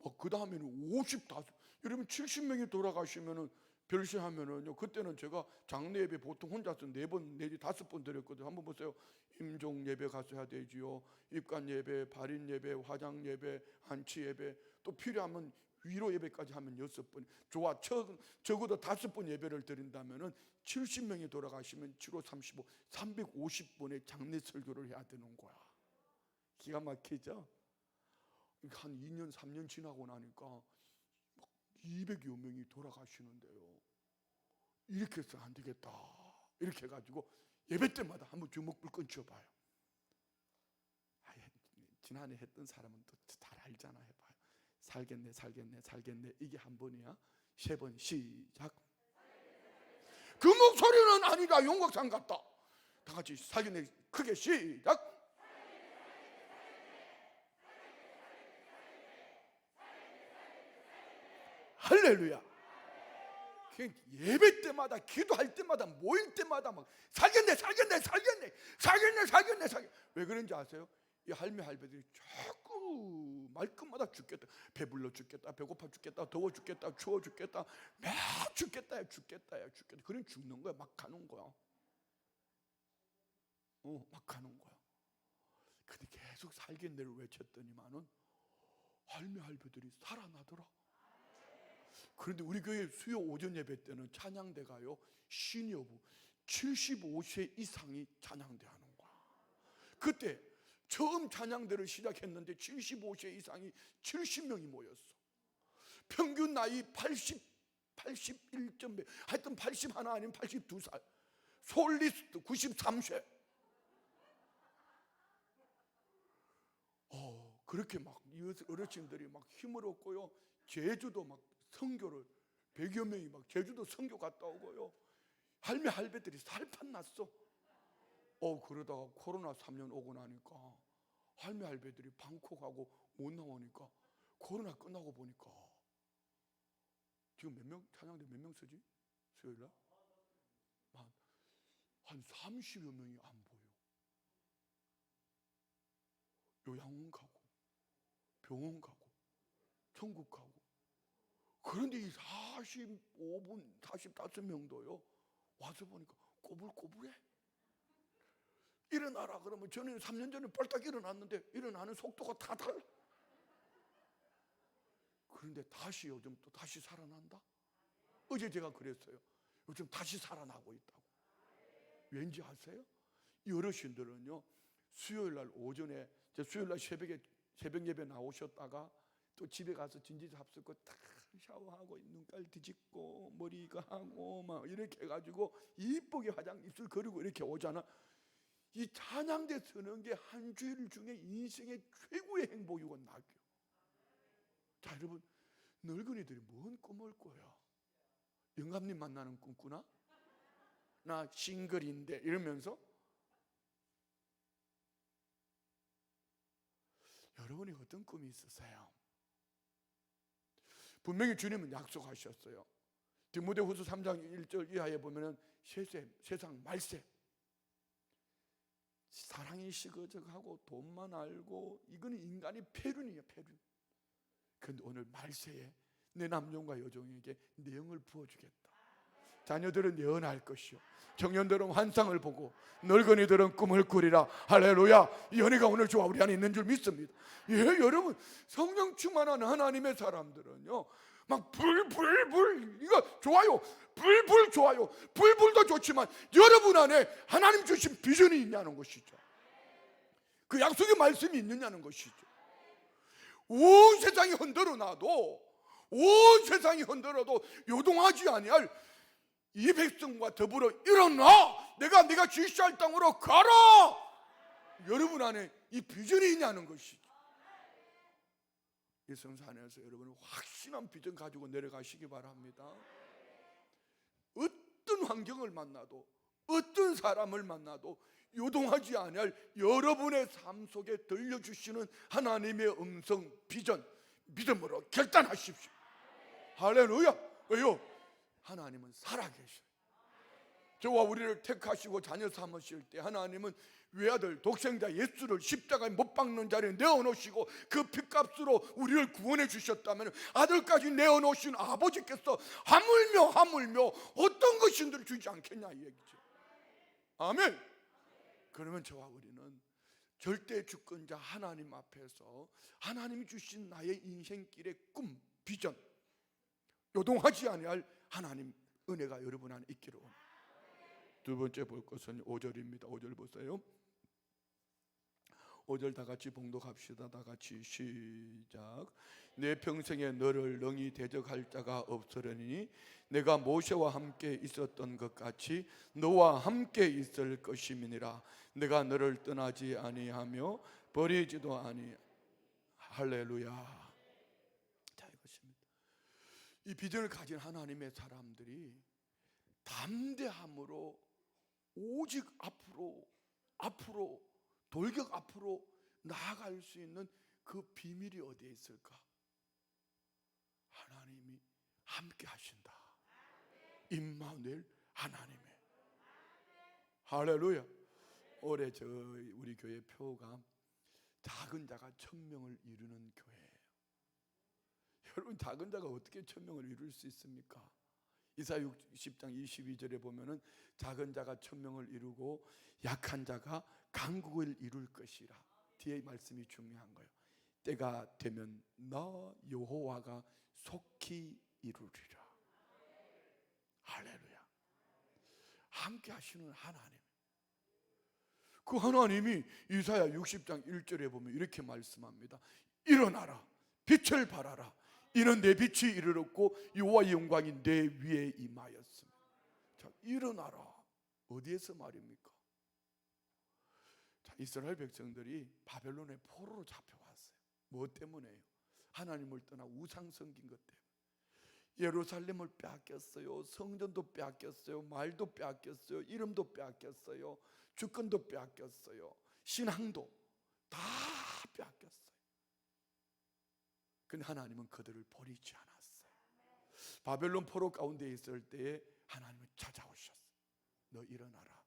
막 그 다음에는 55 여러분 70명이 돌아가시면은 별세하면은요 그때는 제가 장례 예배 보통 혼자서 4번 내지 5번 드렸거든요. 한번 보세요. 임종 예배 가서 해야 되지요. 입관 예배, 발인 예배, 화장 예배, 한치 예배 또 필요하면 위로 예배까지 하면 6번. 좋아 적어도 5번 예배를 드린다면은 70명이 돌아가시면 7호 35 350번의 장례 설교를 해야 되는 거야. 기가 막히죠? 한 2년 3년 지나고 나니까 200여 명이 돌아가시는데요. 이렇게 해서 안 되겠다. 이렇게 해가지고 예배 때마다 한번 주먹 불끈 쥐어봐요. 지난해 했던 사람은 또 잘 알잖아. 해봐요. 살겠네 살겠네 살겠네 이게 한 번이야. 3번 시작. 그 목소리는 아니다. 용각산 같다. 다 같이 살겠네 크게 시작. 할렐루야. 예배 때마다 기도할 때마다 모일 때마다 막 살겠네 살겠네 살겠네 살겠네 살겠네 살겠네. 왜 그런지 아세요? 이 할매 할배들이 자꾸 말끝마다 죽겠다. 배불러 죽겠다. 배고파 죽겠다. 더워 죽겠다. 추워 죽겠다. 막 죽겠다 죽겠다 죽겠다. 그럼 죽는 거야. 막 가는 거야. 막 가는 거야. 근데 계속 살겠네를 외쳤더니만은 할매 할배들이 살아나더라. 그런데 우리 교회 수요 오전 예배 때는 찬양대가요 시니어부 75세 이상이 찬양대 하는 거야. 그때 처음 찬양대를 시작했는데 75세 이상이 70명이 모였어. 평균 나이 81점 하여튼 81 아니면 82살. 솔리스트 93세. 그렇게 막 어르신들이 막 힘을 얻고요. 제주도 막 선교를 100여 명이 막 제주도 선교 갔다 오고요. 할매 할배들이 살판 났어. 그러다가 코로나 3년 오고 나니까 할매 할배들이 방콕하고 못 나오니까 코로나 끝나고 보니까 지금 몇 명 찬양대 몇 명 쓰지? 수요일날? 한 30여 명이 안 보여. 요양원 가고 병원 가고 천국 가고. 그런데 이 45분 45명도요 와서 보니까 꼬불꼬불해. 일어나라 그러면 저는 3년 전에 벌떡 일어났는데 일어나는 속도가 다 달라. 그런데 다시 요즘 또 다시 살아난다. 어제 제가 그랬어요. 요즘 다시 살아나고 있다고. 왠지 아세요? 이 어르신들은요 수요일날 오전에 수요일날 새벽 예배 나오셨다가 또 집에 가서 진지 잡수고 딱 샤워하고 눈깔 뒤집고 머리가 하고 막 이렇게 해가지고 이쁘게 화장 입술 그리고 이렇게 오잖아. 이 찬양대 서는 게 한 주일 중에 인생의 최고의 행복이고 낙이요. 자 여러분, 늙은이들이 뭔 꿈을 꿔요? 영감님 만나는 꿈 꾸나? 나 싱글인데 이러면서. 여러분이 어떤 꿈이 있으세요? 분명히 주님은 약속하셨어요. 디모데후서 3장 1절 이하에 보면은 세상 말세, 사랑이 시거적하고 돈만 알고 이거는 인간의 폐륜이에요, 폐륜. 그런데 오늘 말세에 내 남종과 여종에게 내 영을 부어주겠다. 자녀들은 예언할 것이요, 청년들은 환상을 보고 늙은이들은 꿈을 꾸리라. 할렐루야. 이 은혜가 오늘 저와 우리 안에 있는 줄 믿습니다. 예, 여러분, 성령 충만한 하나님의 사람들은요 막 불 이거 좋아요. 불 좋아요. 불도 좋지만 여러분 안에 하나님 주신 비전이 있냐는 것이죠. 그 약속의 말씀이 있느냐는 것이죠. 온 세상이 흔들어놔도 요동하지 아니할 이 백성과 더불어 일어나, 내가 지시할 땅으로 가라. 여러분 안에 이 비전이 있냐는 것이죠. 이 성산에서 여러분 확실한 비전 가지고 내려가시기 바랍니다. 어떤 환경을 만나도 어떤 사람을 만나도 요동하지 아니할 여러분의 삶 속에 들려주시는 하나님의 음성, 비전, 믿음으로 결단하십시오. 할렐루야. 왜요? 하나님은 살아계셔요. 저와 우리를 택하시고 자녀 삼으실 때 하나님은 외아들 독생자 예수를 십자가에 못 박는 자리에 내어놓으시고 그 핏값으로 우리를 구원해 주셨다면 아들까지 내어놓으신 아버지께서 하물며 어떤 것인들 주지 않겠냐 이 얘기죠. 아멘. 그러면 저와 우리는 절대 주권자 하나님 앞에서 하나님이 주신 나의 인생길의 꿈, 비전, 요동하지 아니할 하나님 은혜가 여러분 안에 있기를 원합니다. 두 번째 볼 것은 5절입니다. 5절 보세요. 5절 다 같이 봉독합시다. 다 같이 시작. 내 평생에 너를 능히 대적할 자가 없으려니 내가 모세와 함께 있었던 것 같이 너와 함께 있을 것임이니라. 내가 너를 떠나지 아니하며 버리지도 아니. 할렐루야. 자, 이것입니다. 이 비전을 가진 하나님의 사람들이 담대함으로 오직 앞으로 돌격 앞으로 나아갈 수 있는 그 비밀이 어디에 있을까? 하나님이 함께 하신다. 임마누엘 하나님의. 할렐루야. 올해 우리 교회 표가 작은 자가 1000명을 이루는 교회예요. 여러분, 작은 자가 어떻게 1000명을 이룰 수 있습니까? 이사야 60장 22절에 보면은 작은 자가 1000명을 이루고 약한 자가 강국을 이룰 것이라. 뒤에 말씀이 중요한 거예요. 때가 되면 너 여호와가 속히 이루리라. 할렐루야. 함께 하시는 하나님. 그 하나님이 이사야 60장 1절에 보면 이렇게 말씀합니다. 일어나라, 빛을 발하라. 이는 내 빛이 이르렀고 여호와의 영광이 내 위에 임하였습니다. 자, 일어나라. 어디에서 말입니까? 자, 이스라엘 백성들이 바벨론의 포로로 잡혀왔어요. 뭐 때문에요? 하나님을 떠나 우상 섬긴 것 때문에. 예루살렘을 빼앗겼어요. 성전도 빼앗겼어요. 말도 빼앗겼어요. 이름도 빼앗겼어요. 주권도 빼앗겼어요. 신앙도 다 빼앗겼어요. 근데 하나님은 그들을 버리지 않았어요. 바벨론 포로 가운데 있을 때에 하나님은 찾아오셨어요. 너 일어나라.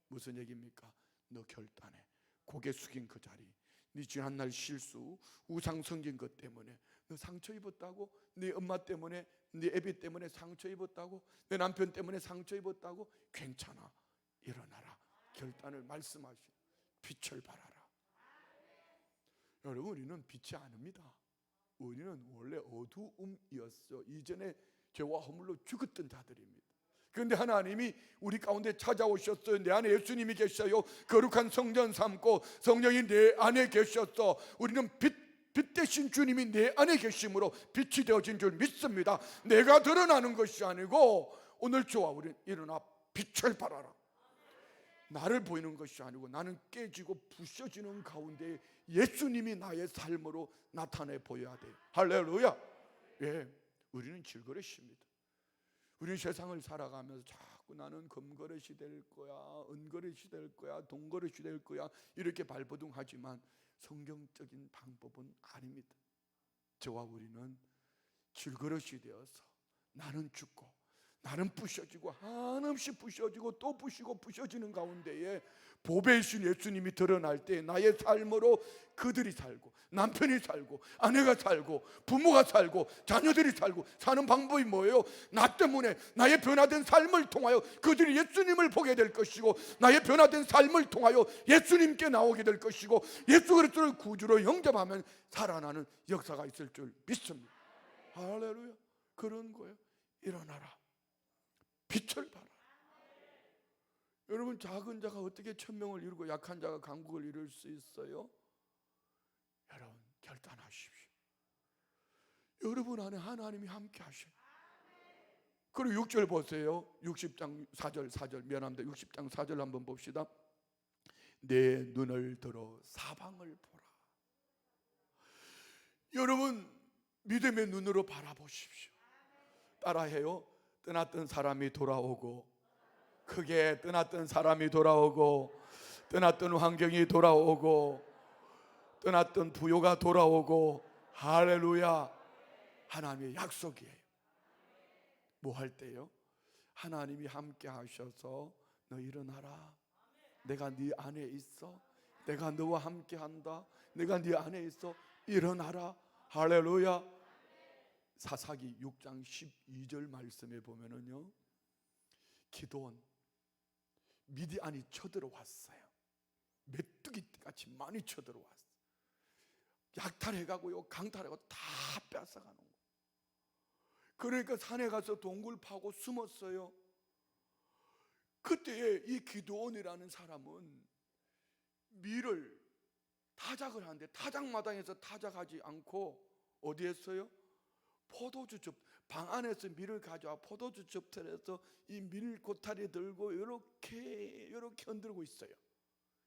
무슨 얘기입니까? 너 결단해. 고개 숙인 그 자리, 네 지난날 실수, 우상 섬긴 것 때문에 너 상처 입었다고? 네 엄마 때문에, 네 애비 때문에 상처 입었다고? 내 남편 때문에 상처 입었다고? 괜찮아, 일어나라. 결단을 말씀하시. 빛을 발하라. 여러분, 우리는 빛이 아닙니다. 우리는 원래 어두움이었어. 이전에 죄와 허물로 죽었던 자들입니다. 그런데 하나님이 우리 가운데 찾아오셨어요. 내 안에 예수님이 계셔요. 거룩한 성전 삼고 성령이 내 안에 계셨어. 우리는 빛 대신 주님이 내 안에 계심으로 빛이 되어진 줄 믿습니다. 내가 드러나는 것이 아니고 오늘 저와 우리는 일어나 빛을 발하라. 나를 보이는 것이 아니고 나는 깨지고 부셔지는 가운데 예수님이 나의 삶으로 나타내 보여야 돼요. 할렐루야. 예, 우리는 질그릇입니다. 우리는 세상을 살아가면서 자꾸 나는 금그릇이 될 거야, 은그릇이 될 거야, 동그릇이 될 거야 이렇게 발버둥하지만 성경적인 방법은 아닙니다. 저와 우리는 질그릇이 되어서 나는 죽고 나는 부셔지고 한없이 부셔지고 또 부시고 부셔지는 가운데에 보배이신 예수님이 드러날 때 나의 삶으로 그들이 살고 남편이 살고 아내가 살고 부모가 살고 자녀들이 살고 사는 방법이 뭐예요? 나 때문에 나의 변화된 삶을 통하여 그들이 예수님을 보게 될 것이고 나의 변화된 삶을 통하여 예수님께 나오게 될 것이고 예수 그리스도를 구주로 영접하면 살아나는 역사가 있을 줄 믿습니다. 할렐루야. 그런 거예요. 일어나라. 빛을 발하라. 여러분, 작은 자가 어떻게 천명을 이루고 약한 자가 강국을 이룰 수 있어요? 여러분, 결단하십시오. 여러분 안에 하나님이 함께 하셔요. 그리고 6절 보세요. 60장 4절 미안합니다. 60장 4절 한번 봅시다. 내 눈을 들어 사방을 보라. 여러분, 믿음의 눈으로 바라보십시오. 따라해요. 떠났던 사람이 돌아오고, 크게 떠났던 사람이 돌아오고, 떠났던 환경이 돌아오고, 떠났던 부요가 돌아오고. 할렐루야. 하나님의 약속이에요. 뭐 할 때요? 하나님이 함께 하셔서 너 일어나라. 내가 네 안에 있어. 내가 너와 함께 한다. 내가 네 안에 있어. 일어나라. 할렐루야. 사사기 6장 12절 말씀에 보면은요, 기드온 미디안이 쳐들어왔어요. 메뚜기 같이 많이 쳐들어왔어요. 약탈해가고요, 강탈해가고 다 뺏어가는 거예요. 그러니까 산에 가서 동굴 파고 숨었어요. 그때에 이 기드온이라는 사람은 밀을 타작을 하는데 타작마당에서 타작하지 않고 어디 했어요? 포도주즙, 방 안에서 밀을 가져와 포도주 즙틀에서 이 밀 고타리 들고 이렇게 흔들고 있어요.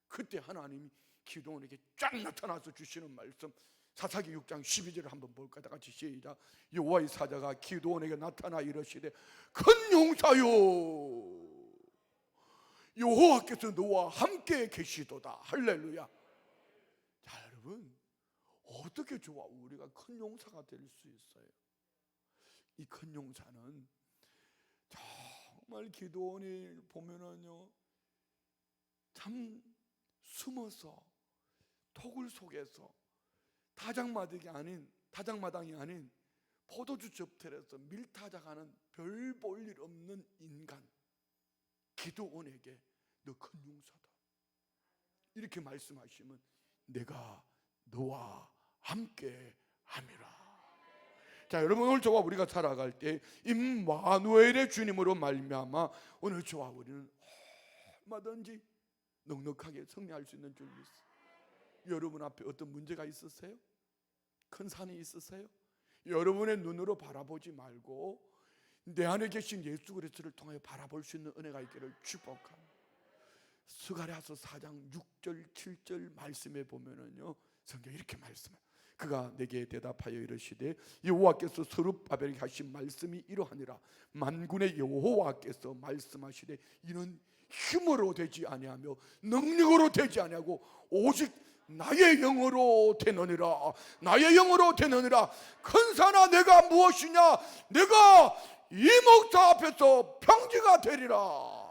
그때 하나님이 기드온에게 쫙 나타나서 주시는 말씀, 사사기 6장 12절을 한번 볼까? 다 같이 시작. 여호와의 사자가 기드온에게 나타나 이르시되 큰 용사요, 여호와께서 너와 함께 계시도다. 할렐루야. 자, 여러분, 어떻게 좋아 우리가 큰 용사가 될 수 있어요? 이 큰 용사는 정말 기드온이 보면은요, 참 숨어서 토굴 속에서 타작마당이 아닌 포도주 즙틀에서 밀타작하는 별 볼 일 없는 인간 기드온에게 너 큰 용사다 이렇게 말씀하시면 내가 너와 함께 함이라. 자, 여러분, 오늘 저와 우리가 살아갈 때 임마누엘의 주님으로 말미암아 오늘 저와 우리는 얼마든지 넉넉하게 승리할 수 있는 줄 믿습니다. 여러분 앞에 어떤 문제가 있으세요? 큰 산이 있으세요? 여러분의 눈으로 바라보지 말고 내 안에 계신 예수 그리스도를 통하여 바라볼 수 있는 은혜가 있기를 축복합니다. 스가랴서 4장 6절 7절 말씀에 보면은요, 성경 이렇게 말씀해요. 그가 내게 대답하여 이르시되 여호와께서 스룹바벨에게 하신 말씀이 이러하니라. 만군의 여호와께서 말씀하시되 이는 힘으로 되지 아니하며 능력으로 되지 아니하고 오직 나의 영으로 되느니라. 나의 영으로 되느니라. 큰 산아 내가 무엇이냐? 내가 이 목사 앞에서 평지가 되리라.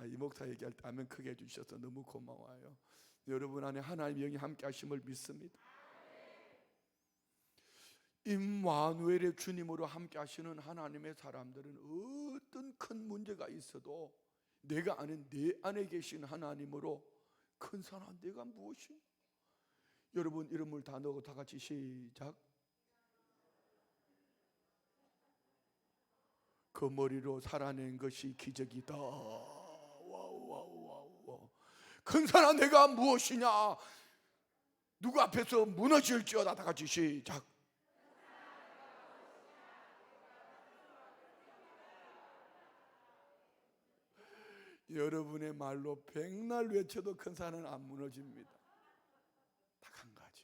이 목사 얘기할 때 아멘 크게 해주셔서 너무 고마워요. 여러분 안에 하나님의 영이 함께 하심을 믿습니다. 임마누엘의 주님으로 함께 하시는 하나님의 사람들은 어떤 큰 문제가 있어도 내가 아는 내 안에 계신 하나님으로 큰 사람 내가 무엇이냐? 여러분 이름을 다 넣고 다 같이 시작. 그 머리로 살아낸 것이 기적이다. 와우. 큰 사람 내가 무엇이냐? 누구 앞에서 무너질지어다. 다 같이 시작. 여러분의 말로 백날 외쳐도 큰 산은 안 무너집니다. 딱 한 가지,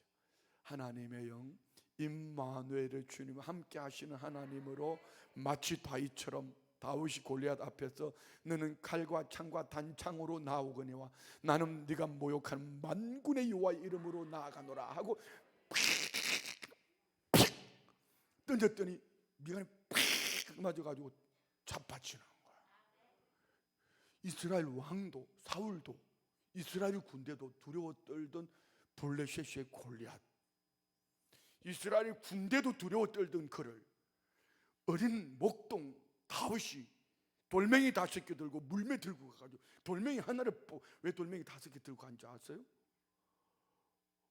하나님의 영 임마누엘의 주님 함께 하시는 하나님으로 마치 다윗처럼 다윗이 골리앗 앞에서 너는 칼과 창과 단창으로 나오거니와 나는 네가 모욕한 만군의 여호와의 이름으로 나아가노라 하고 던졌더니 미간에 팍 맞아가지고 자빠지는 거야. 이스라엘 왕도 사울도 이스라엘 군대도 두려워 떨던 블레셋의 골리앗, 이스라엘 군대도 두려워 떨던 그를 어린 목동 다윗이 돌멩이 5개 들고 물매 들고 가가지고 돌멩이 하나를 왜 돌멩이 5개 들고 간지 아세요?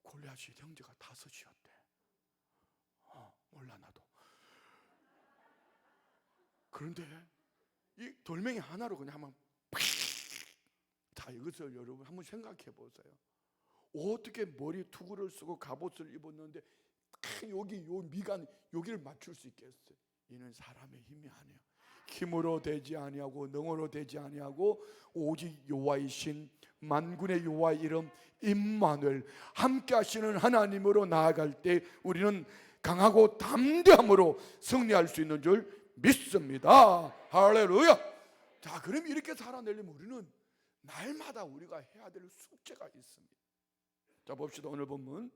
골리앗이 형제가 5이었대. 몰라 나도. 그런데 이 돌멩이 하나로 그냥 한번 자, 이것을 여러분 한번 생각해 보세요. 어떻게 머리 투구를 쓰고 갑옷을 입었는데 여기 요 미간 여기를 맞출 수 있겠어요? 이는 사람의 힘이 아니에요. 힘으로 되지 아니하고 능으로 되지 아니하고 오직 여호와이신 만군의 여호와의 이름 임마누엘 함께 하시는 하나님으로 나아갈 때 우리는 강하고 담대함으로 승리할 수 있는 줄 믿습니다. 할렐루야. 자, 그럼 이렇게 살아내려면 우리는 날마다 우리가 해야 될 숙제가 있습니다. 자, 봅시다. 오늘 본문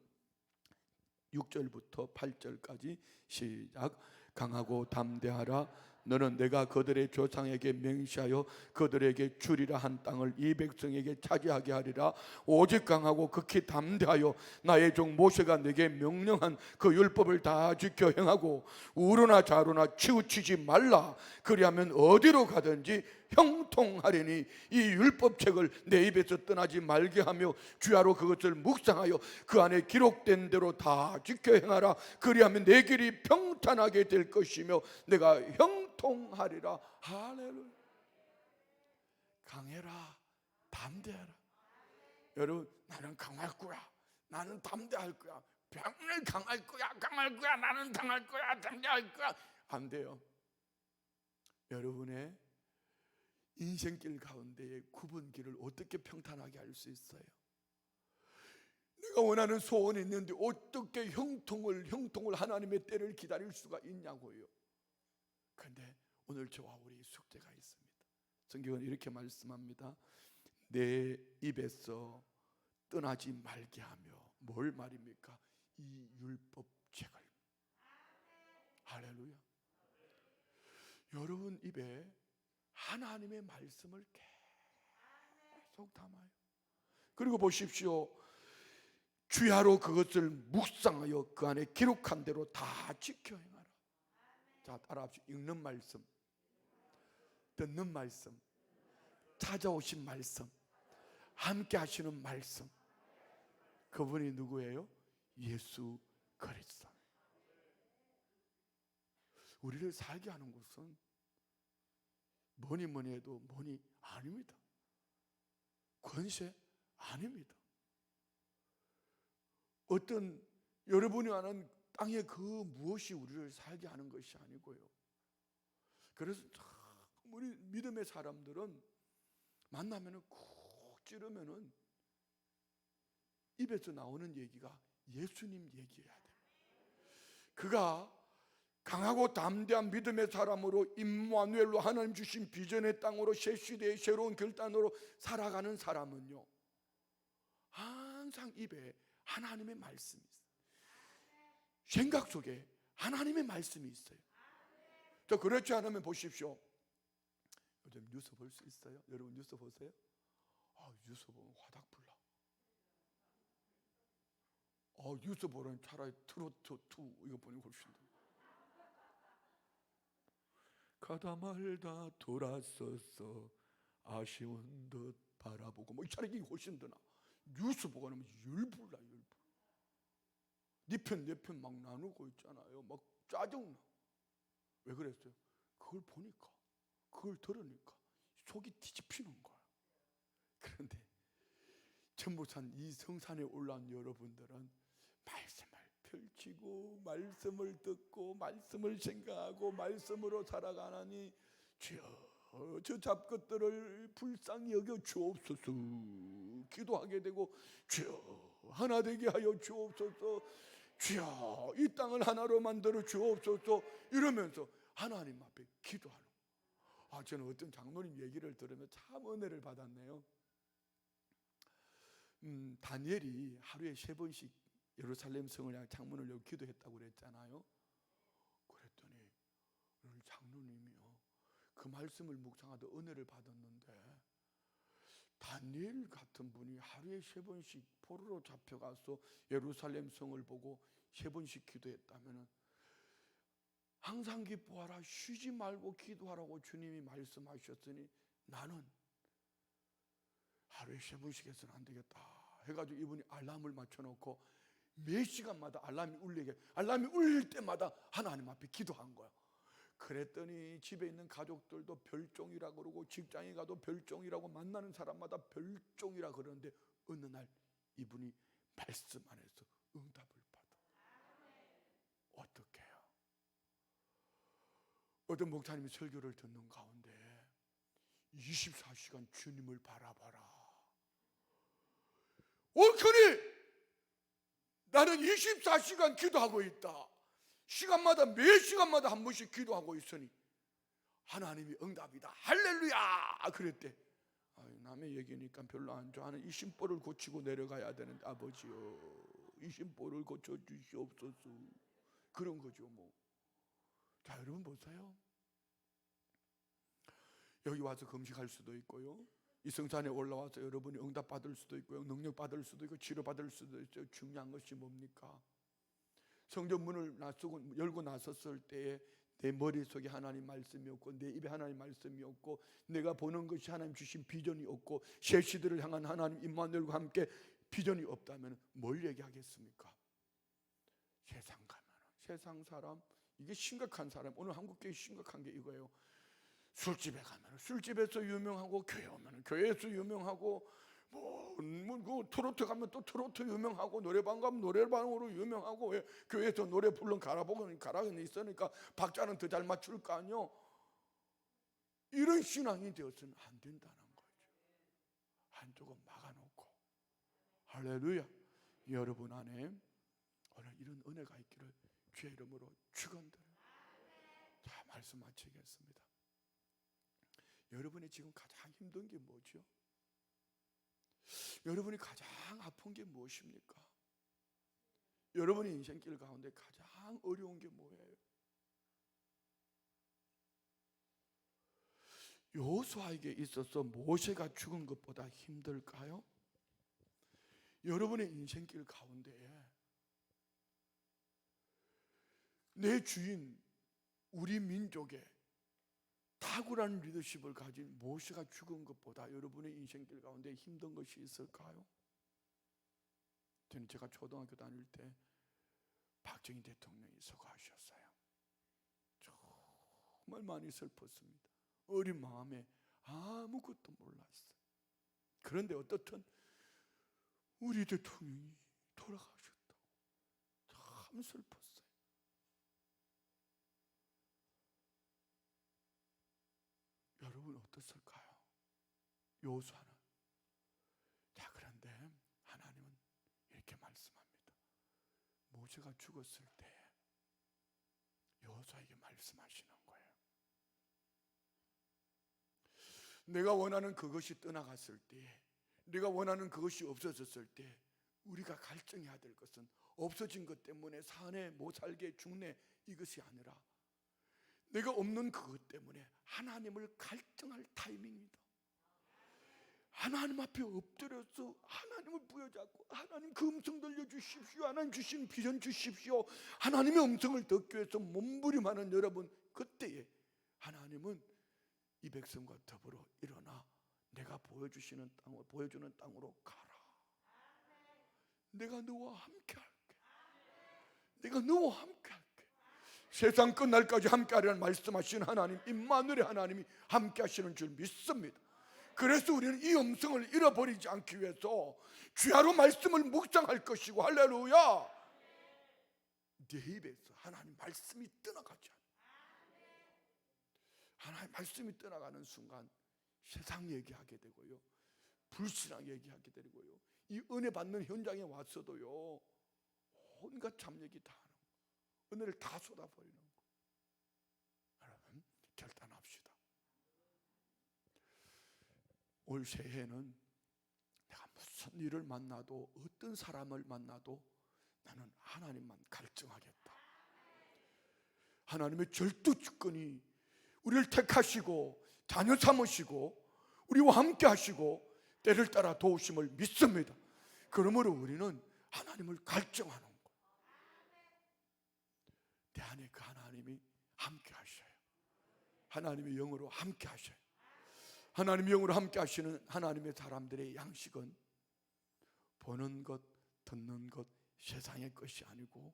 6절부터 8절까지 시작. 강하고 담대하라. 너는 내가 그들의 조상에게 맹시하여 그들에게 주리라 한 땅을 이 백성에게 차지하게 하리라. 오직 강하고 극히 담대하여 나의 종 모세가 내게 명령한 그 율법을 다 지켜 행하고 우로나 좌로나 치우치지 말라. 그리하면 어디로 가든지 형통하리니 이 율법책을 내 입에서 떠나지 말게 하며 주야로 그것을 묵상하여 그 안에 기록된 대로 다 지켜 행하라. 그리하면 내 길이 평탄하게 될 것이며 내가 형통하리라. 할렐루야. 강해라, 담대해라. 여러분, 나는 강할 거야, 나는 담대할 거야, 병을 강할 거야, 나는 강할 거야, 담대할 거야. 안 돼요. 여러분의 인생길 가운데의 구분길을 어떻게 평탄하게 할 수 있어요? 내가 원하는 소원이 있는데 어떻게 형통을 하나님의 때를 기다릴 수가 있냐고요. 그런데 오늘 저와 우리 숙제가 있습니다. 성경은 이렇게 말씀합니다. 내 입에서 떠나지 말게 하며 뭘 말입니까? 이 율법책을. 할렐루야. 여러분 입에 하나님의 말씀을 계속 담아요. 그리고 보십시오. 주야로 그것을 묵상하여 그 안에 기록한 대로 다 지켜 행하라. 자, 따라합시다. 읽는 말씀, 듣는 말씀, 찾아오신 말씀, 함께 하시는 말씀. 그분이 누구예요? 예수 그리스도. 우리를 살게 하는 것은 뭐니 해도 뭐니 아닙니다. 권세 아닙니다. 어떤 여러분이 아는 땅의 그 무엇이 우리를 살게 하는 것이 아니고요. 그래서 우리 믿음의 사람들은 만나면은 쿡 찌르면은 입에서 나오는 얘기가 예수님 얘기해야 돼. 그가 강하고 담대한 믿음의 사람으로 임마누엘로 하나님 주신 비전의 땅으로 새 시대의 새로운 결단으로 살아가는 사람은요, 항상 입에 하나님의 말씀이 있어요. 생각 속에 하나님의 말씀이 있어요. 저 그렇지 않으면 보십시오. 요즘 뉴스 볼 수 있어요? 여러분 뉴스 보세요? 뉴스 보면 화닥불나. 뉴스 보면 차라리 트로트 2 이거 보니 훨씬 더. 가다 말다 돌았었어 아쉬운 듯 바라보고 뭐 차라리 이게 훨씬 더 나. 뉴스 보고 나면 열불나. 네 편 내 편 막 나누고 있잖아요. 막 짜증나. 왜 그랬어요? 그걸 보니까, 그걸 들으니까 속이 뒤집히는 거야. 그런데 전부산 이 성산에 올라온 여러분들은 말씀을 펼치고 말씀을 듣고 말씀을 생각하고 말씀으로 살아가나니 주여 저 잡것들을 불쌍히 여겨 주옵소서 기도하게 되고, 주여 하나 되게 하여 주옵소서, 주여 이 땅을 하나로 만들어 주옵소서 이러면서 하나님 앞에 기도하는 거예요. 저는 어떤 장로님 얘기를 들으면 참 은혜를 받았네요. 다니엘이 하루에 3번씩 예루살렘 성을 향해 창문을 열고 기도했다고 그랬잖아요. 그랬더니 오늘 장로님이요, 그 말씀을 묵상하다 은혜를 받았는데, 다니엘 같은 분이 하루에 3번씩 포로로 잡혀가서 예루살렘 성을 보고 3번씩 기도했다면 항상 기뻐하라 쉬지 말고 기도하라고 주님이 말씀하셨으니 나는 하루에 3번씩 해서는 안 되겠다 해가지고 이분이 알람을 맞춰놓고 몇 시간마다 알람이 울릴 때마다 하나님 앞에 기도한 거야. 그랬더니 집에 있는 가족들도 별종이라 그러고 직장에 가도 별종이라고 만나는 사람마다 별종이라 그러는데 어느 날 이분이 말씀 안에서 응답을 받아. 어떻게 해요? 어떤 목사님이 설교를 듣는 가운데 24시간 주님을 바라봐라. 옳거니 나는 24시간 기도하고 있다. 시간마다 몇 시간마다 한 번씩 기도하고 있으니 하나님이 응답이다. 할렐루야. 그랬대. 남의 얘기니까 별로 안 좋아하는 이 심보를 고치고 내려가야 되는데 아버지요 이 심보를 고쳐주시옵소서 그런 거죠 뭐. 자 여러분 보세요. 여기 와서 금식할 수도 있고요, 이 성산에 올라와서 여러분이 응답 받을 수도 있고요, 능력 받을 수도 있고 치료 받을 수도 있어요. 중요한 것이 뭡니까? 성전 문을 열고 나섰을 때에 내 머릿속에 하나님 말씀이 없고 내 입에 하나님 말씀이 없고 내가 보는 것이 하나님 주신 비전이 없고 새 시대를 향한 하나님 임마누엘과 함께 비전이 없다면 뭘 얘기하겠습니까? 세상 가면 세상 사람, 이게 심각한 사람, 오늘 한국교회 심각한 게 이거예요. 술집에 가면 술집에서 유명하고 교회 오면 교회에서 유명하고 뭐 트로트 가면 또 트로트 유명하고 노래방 가면 노래방으로 유명하고, 왜? 교회에서 노래 불러 가락은 있으니까 박자는 더 잘 맞출 거 아니요. 이런 신앙이 되어서는 안 된다는 거죠. 한쪽은 막아놓고. 할렐루야. 여러분 안에 오늘 이런 은혜가 있기를 주의 이름으로 축원드려요. 자, 말씀 마치겠습니다. 여러분이 지금 가장 힘든 게 뭐죠? 여러분이 가장 아픈 게 무엇입니까? 여러분의 인생길 가운데 가장 어려운 게 뭐예요? 여호수아에게 있어서 모세가 죽은 것보다 힘들까요? 여러분의 인생길 가운데 내 주인 우리 민족의 탁월한 리더십을 가진 모세가 죽은 것보다 여러분의 인생길 가운데 힘든 것이 있을까요? 저는 제가 초등학교 다닐 때 박정희 대통령이 서거하셨어요. 정말 많이 슬펐습니다. 어린 마음에 아무것도 몰랐어요. 그런데 어떻든 우리 대통령이 돌아가셨다고 참 슬펐어요. 여러분 어떻을까요? 여호수아는. 자, 그런데 하나님은 이렇게 말씀합니다. 모세가 죽었을 때 여호수아에게 말씀하시는 거예요. 내가 원하는 그것이 떠나갔을 때, 내가 원하는 그것이 없어졌을 때 우리가 갈증해야 될 것은 없어진 것 때문에 사네 못 살게 죽네 이것이 아니라 내가 없는 그것 때문에 하나님을 갈증할 타이밍입니다. 하나님 앞에 엎드려서 하나님을 부여잡고, 하나님 그 음성 들려주십시오, 하나님 주신 비전 주십시오, 하나님의 음성을 듣기 위해서 몸부림하는 여러분, 그때에 하나님은 이 백성과 더불어 일어나 내가 보여주는 땅으로 가라. 내가 너와 함께 할게. 내가 너와 함께 할게. 세상 끝날까지 함께 하리라는 말씀하신 하나님, 임마누엘의 하나님이 함께 하시는 줄 믿습니다. 그래서 우리는 이 음성을 잃어버리지 않기 위해서 주야로 말씀을 묵상할 것이고, 할렐루야, 내 입에서 하나님 말씀이 떠나가지 않아. 하나님 말씀이 떠나가는 순간 세상 얘기하게 되고요, 불신앙 얘기하게 되고요, 이 은혜 받는 현장에 왔어도요 온갖 잡 얘기 다 하는 거예요. 은혜를 다 쏟아버리는 거예요. 여러분 결단합시다. 올 새해는 내가 무슨 일을 만나도, 어떤 사람을 만나도 나는 하나님만 갈증하겠다. 하나님의 절대 주권이 우리를 택하시고 자녀 삼으시고 우리와 함께 하시고 때를 따라 도우심을 믿습니다. 그러므로 우리는 하나님을 갈증하는 거예요. 내 안에 그 하나님이 함께 하셔요. 하나님의 영으로 함께 하셔요. 하나님의 영으로 함께 하시는 하나님의 사람들의 양식은 보는 것, 듣는 것, 세상의 것이 아니고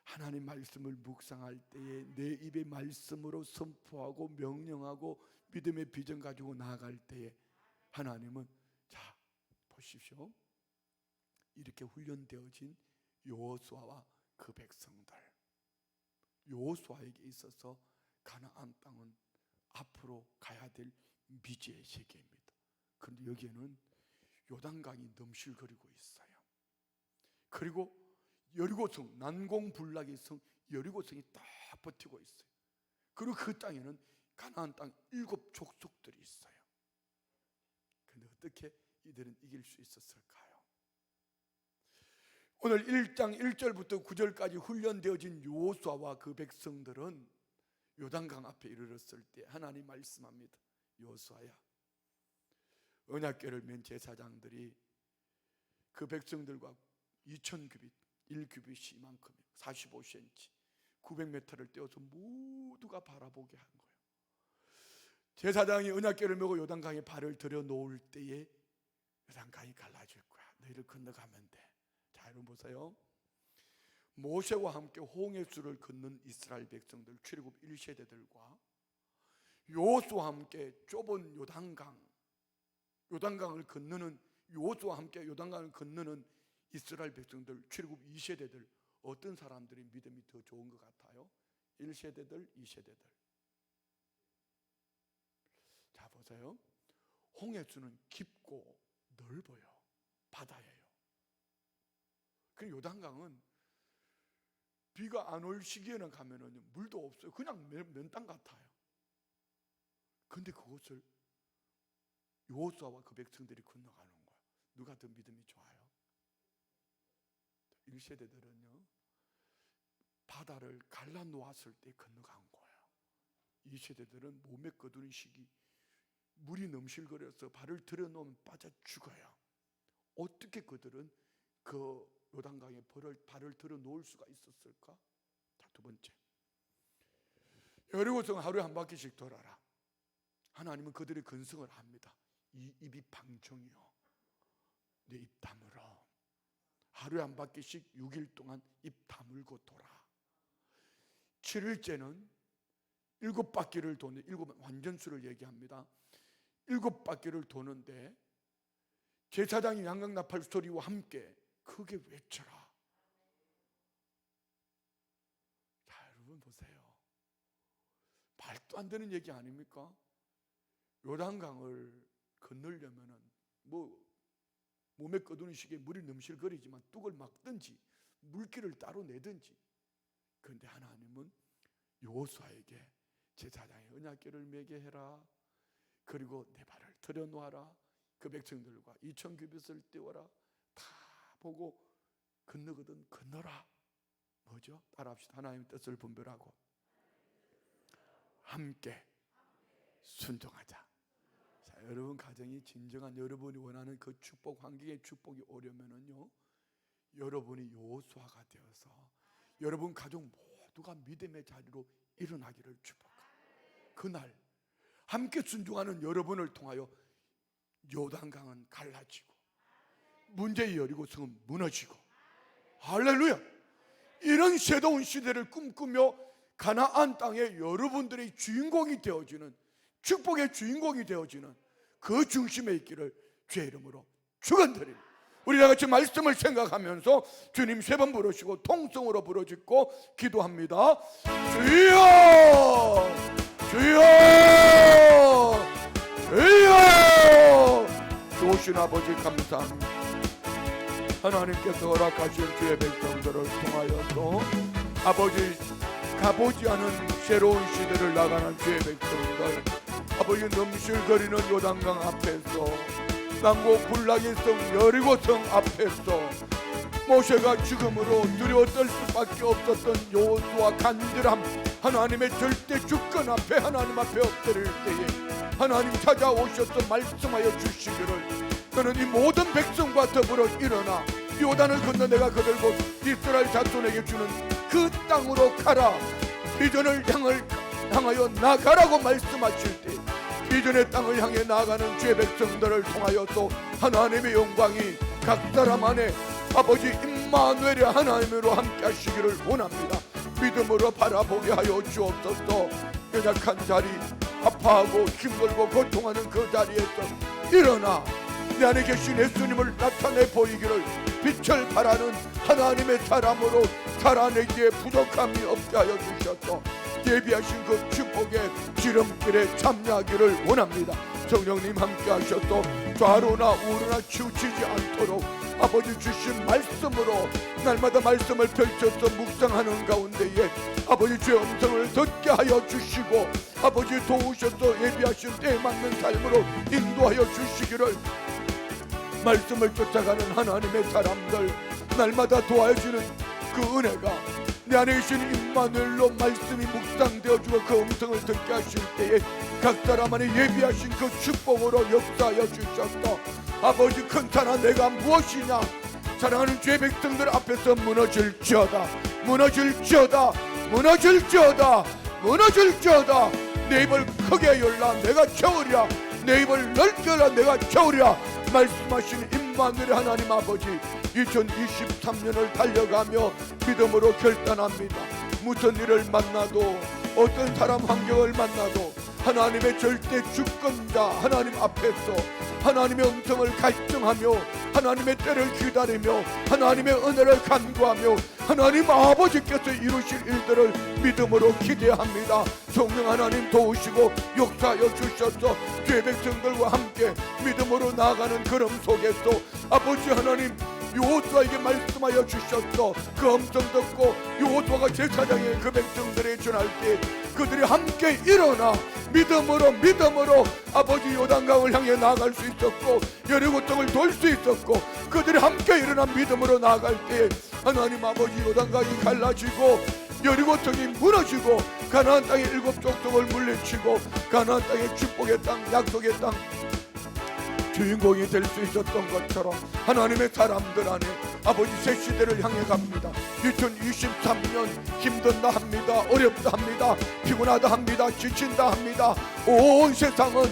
하나님 말씀을 묵상할 때에 내 입의 말씀으로 선포하고 명령하고 믿음의 비전 가지고 나아갈 때에 하나님은, 자 보십시오, 이렇게 훈련되어진 여호수아와 그 백성들, 여호수아에게 있어서 가나안 땅은 앞으로 가야 될 미지의 세계입니다. 그런데 여기에는 요단강이 넘실거리고 있어요. 그리고 여리고성, 난공불락의 성 여리고성이 딱 버티고 있어요. 그리고 그 땅에는 가나안 땅 7 족속들이 있어요. 그런데 어떻게 이들은 이길 수 있었을까요? 오늘 1장 1절부터 9절까지 훈련되어진 여호수아와 그 백성들은 요단강 앞에 이르렀을 때 하나님 말씀합니다. 여호수아야, 언약궤를 맨 제사장들이 그 백성들과 2000규빗, 1규빗이 이만큼 45cm 900m를 떼어서 모두가 바라보게 한 거예요. 제사장이 언약궤를 메고 요단강에 발을 들여 놓을 때에 요단강이 갈라질 거야. 너희를 건너가면 돼. 자, 여러분 보세요. 모세와 함께 홍해수를 걷는 이스라엘 백성들 출애굽 1세대들과 여호수아와 함께 좁은 요단강을 건너는, 여호수아와 함께 요단강을 건너는 이스라엘 백성들 출애굽 2세대들, 어떤 사람들이 믿음이 더 좋은 것 같아요? 1세대들, 2세대들. 자 보세요. 홍해수는 깊고 넓어요. 바다예요. 그리고 요단강은 비가 안 올 시기에는 가면은 물도 없어요. 그냥 맨땅 같아요. 근데 그것을 여호수아와 그 백성들이 건너가는 거야. 누가 더 믿음이 좋아요? 1세대들은요 바다를 갈라놓았을 때 건너간 거예요. 2세대들은 몸에 거두는 시기, 물이 넘실거려서 발을 들여놓으면 빠져 죽어요. 어떻게 그들은 그 요단강에 발을 들여놓을 수가 있었을까? 자, 두 번째, 여리고성 하루에 한 바퀴씩 돌아라. 하나님은 그들의 근성을 합니다. 이 입이 방정이요, 내 입 다물어. 하루에 한 바퀴씩 6일 동안 입 다물고 돌아. 7일째는 7바퀴를 도는, 7 완전수를 얘기합니다. 7바퀴를 도는데 제사장이 양각나팔 소리와 함께 크게 외쳐라. 자, 여러분 보세요. 말도 안 되는 얘기 아닙니까? 요단강을 건너려면은 몸에 거두는 시기에 물이 넘실거리지만 뚝을 막든지 물기를 따로 내든지. 그런데 하나님은 여호수아에게 제사장의 언약궤를 매게 해라. 그리고 내 발을 들여놓아라. 그 백성들과 2000규빗을 띄워라. 다 보고 건너거든 건너라. 뭐죠? 따라합시다. 하나님의 뜻을 분별하고 함께 순종하자. 자, 여러분 가정이 진정한 여러분이 원하는 그 축복, 환경의 축복이 오려면은요, 여러분이 여호수아가 되어서 여러분 가족 모두가 믿음의 자리로 일어나기를 축복합니다. 그날 함께 순종하는 여러분을 통하여 요단강은 갈라지고 문제의 여리고성은 무너지고, 할렐루야! 이런 새로운 시대를 꿈꾸며 가나안 땅의 여러분들의 주인공이 되어지는, 축복의 주인공이 되어지는 그 중심에 있기를 주의 이름으로 축원드립니다. 우리 다 같이 말씀을 생각하면서 주님 3번 부르시고 통성으로 부르짖고 기도합니다. 주여! 주여! 주여! 좋으신 아버지 감사합니다. 하나님께서 허락하신 주의 백성들을 통하여서 아버지 가보지 않은 새로운 시대를 나가는 주의 백성들, 아버지 넘실거리는 요단강 앞에서, 난곡 불나기 성 여리고성 앞에서 모세가 죽음으로 두려워 떨 수밖에 없었던 여호수아 간절함, 하나님의 절대 주권 앞에 하나님 앞에 엎드릴 때에 하나님 찾아오셔서 말씀하여 주시기를, 너는 이 모든 백성과 더불어 일어나 요단을 건너 내가 그들고 이스라엘 자손에게 주는 그 땅으로 가라. 비전을 향하여 나가라고 말씀하실 때 비전의 땅을 향해 나아가는 주의 백성들을 통하여 또 하나님의 영광이 각 사람 안에 아버지 임마누엘의 하나님으로 함께 하시기를 원합니다. 믿음으로 바라보게 하여 주옵소서. 연약한 자리, 아파하고 힘들고 고통하는 그 자리에서 일어나 내 안에 계신 예수님을 나타내 보이기를 빛을 발하는 하나님의 사람으로 살아내기에 부족함이 없게 하여 주셔서 예비하신 그 축복의 지름길에 참여하기를 원합니다. 성령님 함께 하셔서 좌로나 우로나 치우치지 않도록 아버지 주신 말씀으로 날마다 말씀을 펼쳐서 묵상하는 가운데에 아버지 주의 음성을 듣게 하여 주시고 아버지 도우셔서 예비하신 때에 맞는 삶으로 인도하여 주시기를, 말씀을 쫓아가는 하나님의 사람들 날마다 도와주는 그 은혜가 내 안에 계신 임마누엘로 말씀이 묵상되어주고 그 음성을 듣게 하실 때에 각 사람 안에 예비하신 그 축복으로 역사하여 주셨어. 아버지 큰 산아 내가 무엇이냐, 사랑하는 주의 백성들 앞에서 무너질지어다, 무너질지어다, 무너질지어다, 무너질지어다. 내 입을 크게 열라 내가 채우리라, 내 입을 넓게 열라 내가 채우리라 말씀하신 임마누엘 하나님 아버지, 2023년을 달려가며 믿음으로 결단합니다. 무슨 일을 만나도 어떤 사람 환경을 만나도 하나님의 절대 주권자 하나님 앞에서 하나님의 음성을 갈증하며 하나님의 때를 기다리며 하나님의 은혜를 간구하며 하나님 아버지께서 이루실 일들을 믿음으로 기대합니다. 성령 하나님 도우시고 역사하여 주셔서 주의 백성들과 함께 믿음으로 나아가는 걸음 속에서 아버지 하나님 여호수아에게 말씀하여 주셨어. 그 음성 듣고 여호수아가 제사장의 그 백성들에 전할 때 그들이 함께 일어나 믿음으로 아버지 요단강을 향해 나아갈 수 있었고 여리고 땅을 돌 수 있었고, 그들이 함께 일어나 믿음으로 나아갈 때 하나님 아버지 요단강이 갈라지고 여리고 땅이 무너지고 가나안 땅의 7 족속을 물리치고 가나안 땅의 축복의 땅, 약속의 땅 주인공이 될 수 있었던 것처럼 하나님의 사람들 안에 아버지 새 시대를 향해 갑니다. 2023년 힘든다 합니다, 어렵다 합니다, 피곤하다 합니다, 지친다 합니다, 온 세상은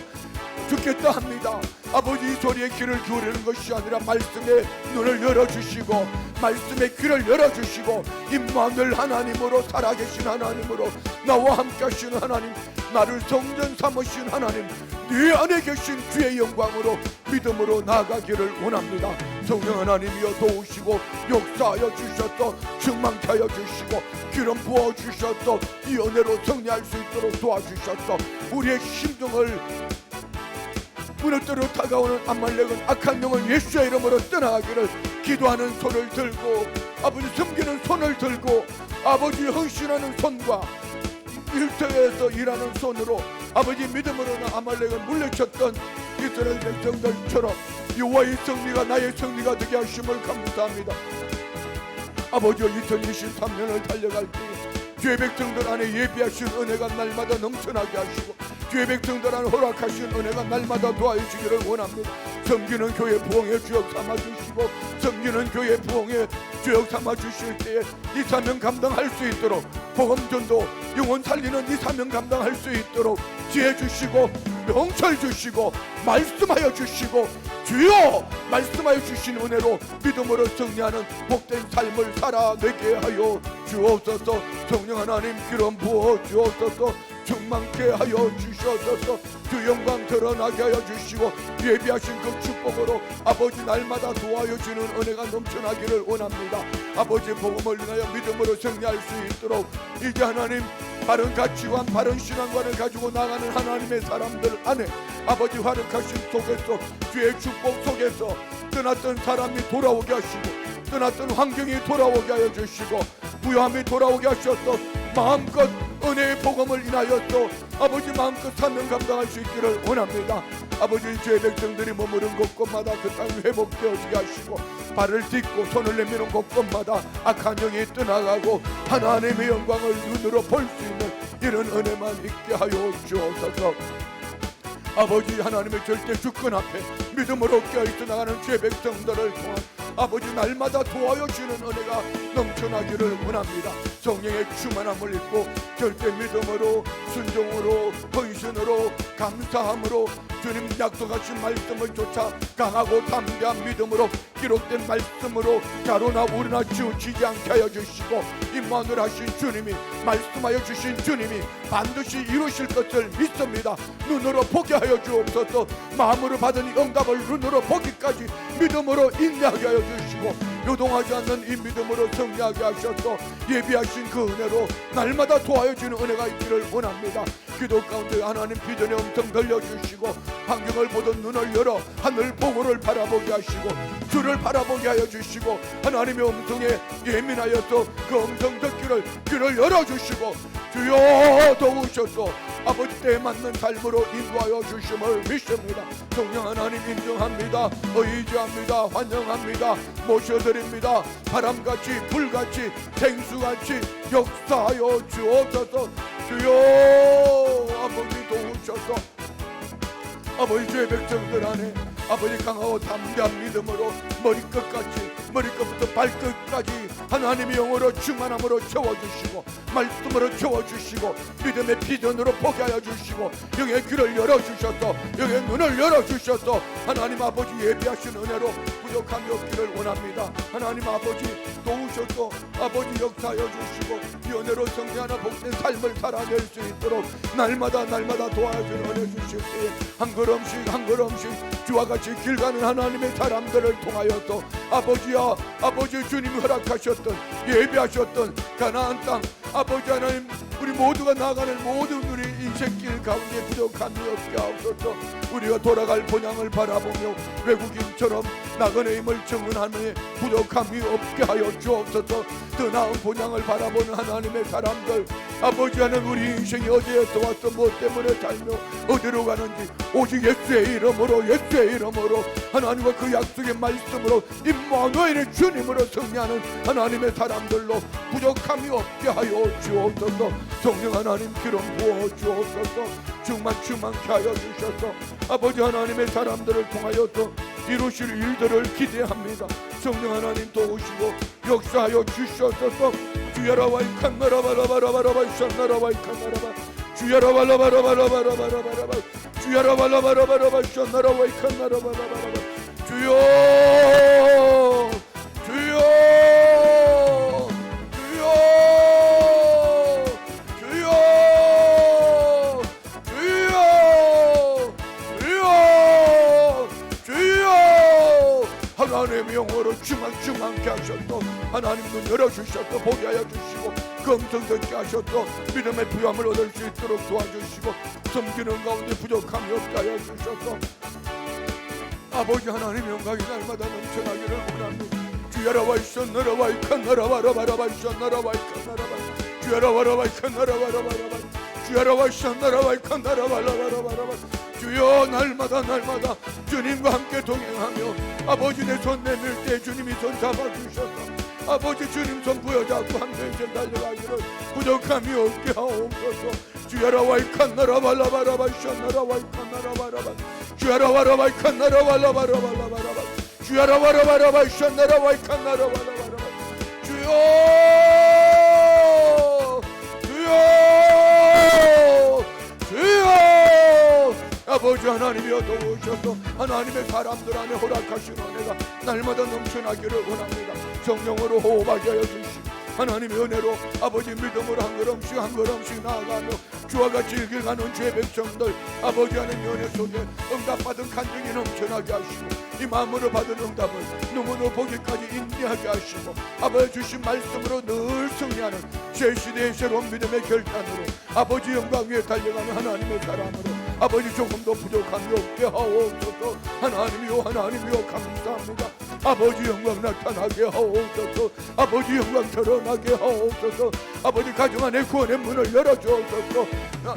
죽겠다 합니다. 아버지 이 소리에 귀를 기울이는 것이 아니라 말씀에 눈을 열어주시고 말씀의 귀를 열어주시고 임마누엘 하나님으로 살아계신 하나님으로 나와 함께 하시는 하나님, 나를 성전 삼으신 하나님, 네 안에 계신 주의 영광으로 믿음으로 나아가기를 원합니다. 성령 하나님이여 도우시고 역사하여 주셔서 충만케 하여 주시고 기름 부어주셔서 이 은혜로 승리할 수 있도록 도와주셔서 우리의 심정을 무너뜨려 다가오는 아말렉은 악한 영을 예수의 이름으로 떠나가기를 기도하는 손을 들고 아버지 섬기는 손을 들고 아버지 헌신하는 손과 일터에서 일하는 손으로 아버지 믿음으로는 아말렉을 물리쳤던 이스라엘 백성들처럼 여호와의 승리가 나의 승리가 되게 하심을 감사합니다. 아버지여 2023년을 달려갈 때 주의 백성들 안에 예비하신 은혜가 날마다 넘쳐나게 하시고 주의 백성들 안에 허락하신 은혜가 날마다 도와주시기를 원합니다. 섬기는 교회 부흥의 주역 삼아주시고 섬기는 교회 부흥의 주역 삼아주실 때에 이 사명 감당할 수 있도록 복음전도 영혼 살리는 이 사명 감당할 수 있도록 지혜 주시고 명철 주시고 말씀하여 주시고 주여 말씀하여 주신 은혜로 믿음으로 승리하는 복된 삶을 살아내게 하여 주옵소서. 성령 하나님 기름 부어 주옵소서. 충만케 하여 주시옵소서. 주 영광 드러나게 하여 주시고 예비하신 그 축복으로 아버지 날마다 도와주시는 은혜가 넘쳐나기를 원합니다. 아버지 복음을 인하여 믿음으로 승리할 수 있도록 이제 하나님 바른 가치관 바른 신앙관을 가지고 나가는 하나님의 사람들 안에 아버지 활약하신 속에서 주의 축복 속에서 떠났던 사람이 돌아오게 하시고 떠났던 환경이 돌아오게 하여 주시고 부요함이 돌아오게 하셨어. 마음껏 은혜의 복음을 인하여서 아버지 마음껏 사명 감당할 수 있기를 원합니다. 아버지 주의 백성들이 머무른 곳곳마다 그 땅이 회복되어지게 하시고 발을 딛고 손을 내미는 곳곳마다 악한 영이 떠나가고 하나님의 영광을 눈으로 볼 수 있는 이런 은혜만 있게 하여 주옵소서. 아버지 하나님의 절대 주권 앞에 믿음으로 껴있어 나가는 주의 백성들을 통한 아버지 날마다 도와여 주는 은혜가 넘쳐나기를 원합니다. 성령의 충만함을 입고 절대 믿음으로 순종으로 헌신으로 감사함으로 주님 약속하신 말씀을 쫓아 강하고 담대한 믿음으로 기록된 말씀으로 가로나 우리나 치우치지 않게 하여 주시고 임마누엘 하신 주님이 말씀하여 주신 주님이 반드시 이루실 것을 믿습니다. 눈으로 보게 하여 주옵소서. 마음으로 받은 응답을 눈으로 보기까지 믿음으로 인내하게 하여 주시고 요동하지 않는 이 믿음으로 승리하게 하셔서 예비하신 그 은혜로 날마다 도와여 주는 은혜가 있기를 원합니다. 기도 가운데 하나님 비전의 음성 들려주시고 환경을 보던 눈을 열어 하늘 보고를 바라보게 하시고 주를 바라보게 하여 주시고 하나님의 음성에 예민하여서 그 음성 듣기를 귀를 열어주시고 주여 도우셔서 아버지 때에 맞는 삶으로 인도하여 주심을 믿습니다. 성령 하나님 인정합니다. 의지합니다. 환영합니다. 모셔드립니다. 바람같이 불같이 생수같이 역사하여 주옵소서. 주여 아버지 도우셔서 아버지 주의 백성들 안에 아버지 강하고 담대한 믿음으로 머리끝부터 발끝까지 하나님의 영으로 충만함으로 채워주시고 말씀으로 채워주시고 믿음의 비전으로 보게 하여 주시고 영의 귀를 열어주셔서 영의 눈을 열어주셔서 하나님 아버지 예비하신 은혜로 부족함이 없기를 원합니다. 하나님 아버지 도우셔서 아버지 역사하여 주시고 이 은혜로 성장하는 복된 삶을 살아낼 수 있도록 날마다 도와주는 은혜 주실 때에 한 걸음씩 주와 같이 길 가는 하나님의 사람들을 통하여서 아버지야 아버지 주님이 허락하셨던 예비하셨던 가나안 땅 아버지 하나님 우리 모두가 나아가는 모든 우리 인생길 가운데 부족함이 없게 하옵소서. 우리가 돌아갈 본향을 바라보며 외국인처럼 나그네 힘을 증언하며 부족함이 없게 하여 주옵소서. 더 나은 본향을 바라보는 하나님의 사람들 아버지 하나님 우리 인생이 어디에서 왔어 무엇 때문에 살며 어디로 가는지 오직 예수의 이름으로 하나님과 그 약속의 말씀으로 임마누엘의 주님으로 승리하는 하나님의 사람들로 부족함이 없게 하여 주옵소서. 성령 하나님 기름 부어 주옵소서. 충만케 하여 주셔서 아버지 하나님의 사람들을 통하여서 이루실 일들을 기대합니다. 성령 하나님 도우시고 역사하여 주셔서 주야라와이 칸나라바라바라바라바 샨나라와이 칸나라바 주야라발라바라바라바라바라바 주야라발라바라바라바 샨나라와이 칸나라바라바라바 주여 하나님의 영으로 충만케 하셨소. 하나님 눈 열어주셨소. 보게 하여 주시고 검증 듣게 하셨소. 믿음의 부여함을 얻을 수 있도록 도와주시고 섬기는 가운데 부족함이 없게 하여 주셨소. 아버지 하나님 영광이 날마다 넘쳐나기를 원합니다. 주야라와이션 나라와이칸 나라바라바라바이션 나라와이칸 나라바 주야라와라와이칸 나라바라바라바 주야라와이션 나라와이칸 나라바라바라바라바 주여 날마다 주님과 함께 동행하며 아버지 내 손 내밀 때 주님이 손 잡아주셔서 아버지 주님 손 부여잡고 함께 달려가기를 부족함이 없게 하옵소서. 주야라와이칸 나라발라바라바이션 나라와이칸 나라바라바 주야라와라바이칸 나라발라바라바라바라바 주야라와라바라바이션 나라와이칸 나라발라바라바 주여 아버지 하나님이여 도우셔서 하나님의 사람들 안에 허락하신 은혜가 날마다 넘쳐나기를 원합니다. 성령으로 호흡하게 하여 주시고 하나님의 은혜로 아버지 믿음으로 한 걸음씩 나아가며 주와 같이 일가는 주의 백성들 아버지 하나님의 은혜 속에 응답받은 간증이 넘쳐나게 하시고 이 마음으로 받은 응답을 눈으로 보기까지 인내하게 하시고 아버지 주신 말씀으로 늘 승리하는 새 시대의 새로운 믿음의 결단으로 아버지 영광 위에 달려가는 하나님의 사람으로 아버지 조금도 부족함이 없게 하옵소서. 하나님이요 감사합니다. 아버지 영광 나타나게 하옵소서. 아버지 영광 드러나게 하옵소서. 아버지 가정 안에 구원의 문을 열어주옵소서.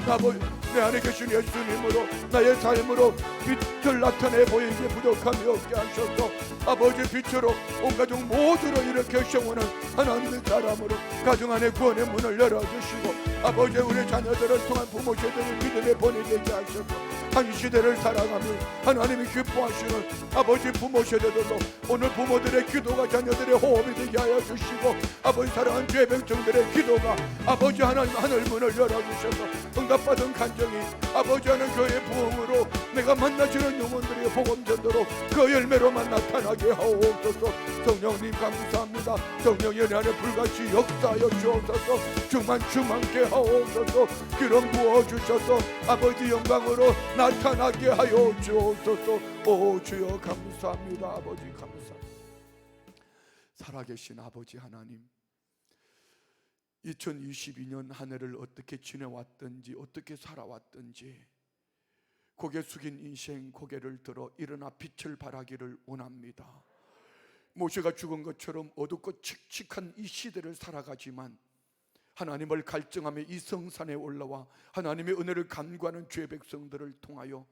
아버지 내 안에 계신 예수님으로 나의 삶으로 빛을 나타내 보이게 부족함이 없게 하셔서 아버지 빛으로 온 가족 모두를 이렇게 세우는 하나님의 사람으로 가정 안에 구원의 문을 열어주시고 아버지 우리 자녀들을 통한 부모 세대를 믿음에 보내게 하셔서 한 시대를 살아가며 하나님이 기뻐하시는 아버지 부모 세대들로 오늘 부모들의 기도가 자녀들의 호흡이 되게 하여 주시고 아버지 사랑하는 죄 백성들의 기도가 아버지 하나님 하늘 문을 열어주셔서 응답받은 간정이 아버지 하는 교회의 부흥으로 내가 만나주는 영혼들의 복음전도로 그 열매로만 나타나게 하옵소서. 성령님 감사합니다. 성령의 안에 불같이 역사하여 주옵소서. 충만케 하옵소서. 기름 부어주셔서 아버지 영광으로 나타나게 하여 주옵소서. 오 주여 감사합니다. 아버지 감사합니다. 살아계신 아버지 하나님 2022년 한 해를 어떻게 지내왔든지 어떻게 살아왔든지 고개 숙인 인생 고개를 들어 일어나 빛을 발하기를 원합니다. 모세가 죽은 것처럼 어둡고 칙칙한 이 시대를 살아가지만 하나님을 갈증하며 이 성산에 올라와 하나님의 은혜를 간구하는 죄 백성들을 통하여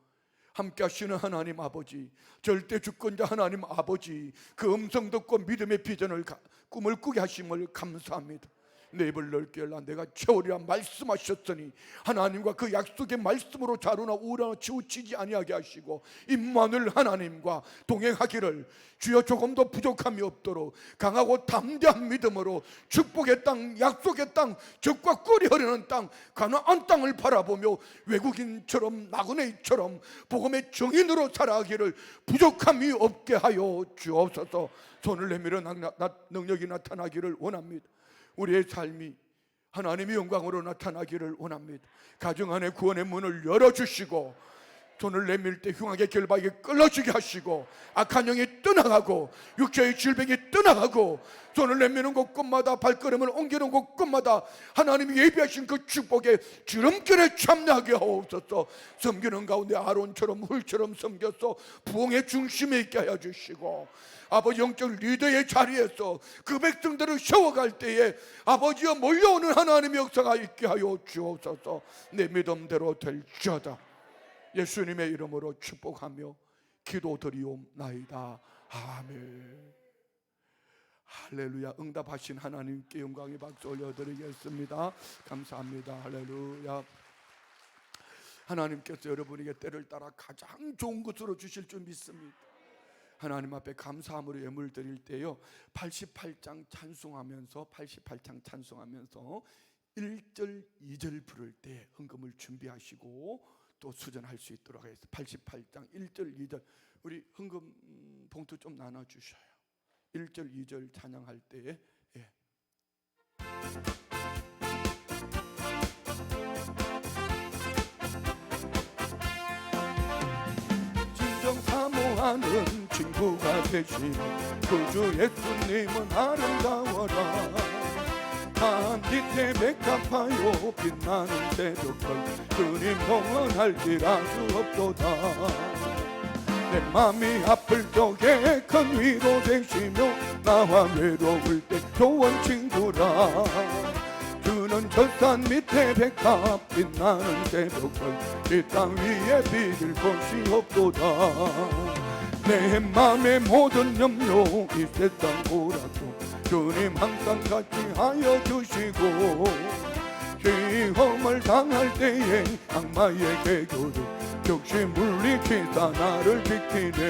함께 하시는 하나님 아버지 절대 주권자 하나님 아버지 그 음성 듣고 믿음의 비전을 꿈을 꾸게 하심을 감사합니다. 내 입을 넓게 열라 내가 채우리라 말씀하셨으니 하나님과 그 약속의 말씀으로 자루나 우울하나 치우치지 아니하게 하시고 임마누엘 하나님과 동행하기를 주여 조금도 부족함이 없도록 강하고 담대한 믿음으로 축복의 땅 약속의 땅 적과 꿀이 흐르는 땅 가나안 땅을 바라보며 외국인처럼 나그네처럼 복음의 정인으로 살아가기를 부족함이 없게 하여 주옵소서. 손을 내밀어 능력이 나타나기를 원합니다. 우리의 삶이 하나님의 영광으로 나타나기를 원합니다. 가정 안에 구원의 문을 열어주시고 손을 내밀 때 흉하게 결박이 끌어지게 하시고 악한 영이 떠나가고 육체의 질병이 떠나가고 손을 내미는 곳곳마다 발걸음을 옮기는 곳곳마다 하나님이 예비하신 그 축복의 주름결에 참여하게 하옵소서. 섬기는 가운데 아론처럼 훌처럼 섬겨서 부흥의 중심에 있게 하여 주시고 아버지 영적 리더의 자리에서 그 백성들을 세워갈 때에 아버지여 몰려오는 하나님의 역사가 있게 하여 주옵소서. 내 믿음대로 될지어다. 예수님의 이름으로 축복하며 기도드리옵나이다. 아멘. 할렐루야. 응답하신 하나님께 영광의 박수 올려드리겠습니다. 감사합니다. 할렐루야. 하나님께서 여러분에게 때를 따라 가장 좋은 것으로 주실 줄 믿습니다. 하나님 앞에 감사함으로 예물 드릴 때요 88장 찬송하면서 1절 2절 부를 때 헌금을 준비하시고 또 수전할 수 있도록 하겠습니다. 88장 1절 2절 우리 헌금 봉투 좀 나눠주셔요. 1절 2절 찬양할 때에 진정 사모하는 친구가 되신 구주 예수님은 아름다워라. 한 밑에 백합하여 빛나는 새벽별 주님 영원할 길 아주 없도다. 내 맘이 아플 적에 큰 위로 되시며 나와 외로울 때 좋은 친구라. 주는 저 산 밑에 백합 빛나는 새벽별 이 땅 위에 비길 곳이 없도다. 내 맘의 모든 염려 이 세상 보라도 주님 항상 같이 하여 주시고 시험을 당할 때에 악마의 개교를 즉시 물리치사 나를 지키네.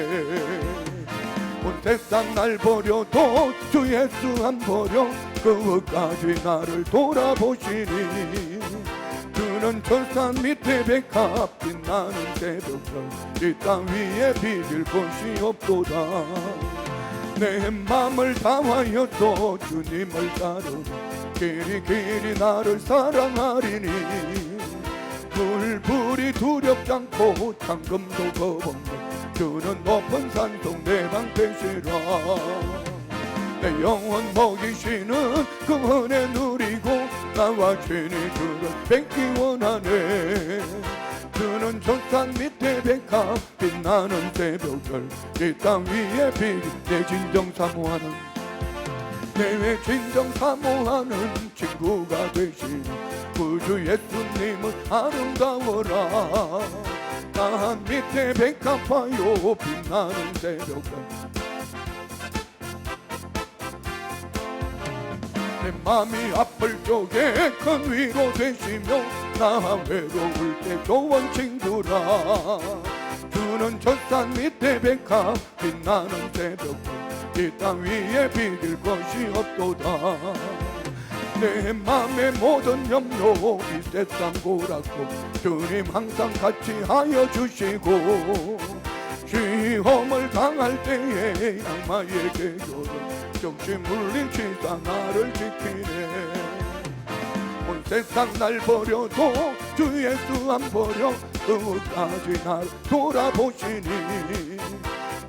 온 세상 날 버려도 주 예수 안 버려 끝까지 나를 돌아보시니. 주는 저 산 밑에 백합 빛나는 새벽별 이 땅 위에 비길 곳이 없도다. 내 맘을 다하여서 주님을 따르니 길이 나를 사랑하리니. 불이 두렵지 않고 잠금도 겁없네 주는 높은 산속 내 방패시라. 내 영혼 먹이시는 그 은혜 누리고 나와 죄니 주를 뵙기 원하네. 주는 저 산 밑에 백합 빛나는 새벽별 이 땅 위에 비리 내 진정 사모하는 내 진정 사모하는 친구가 되신 구주 예수님은 아름다워라. 산 밑에 백합하여 빛나는 새벽별 내 맘이 아플 적에 큰 위로 되시며 나 외로울 때 좋은 친구라. 주는 저 산 밑에 백합 빛나는 새벽별 이 땅 위에 비길 것이 없도다. 내 맘의 모든 염려 이 세상 고라고 주님 항상 같이 하여 주시고 시험을 당할 때에 악마의 개교를 즉시 물리치사 나를 지키네. 온 세상 날 버려도 주 예수 안 버려 끝까지 날 돌아보시니.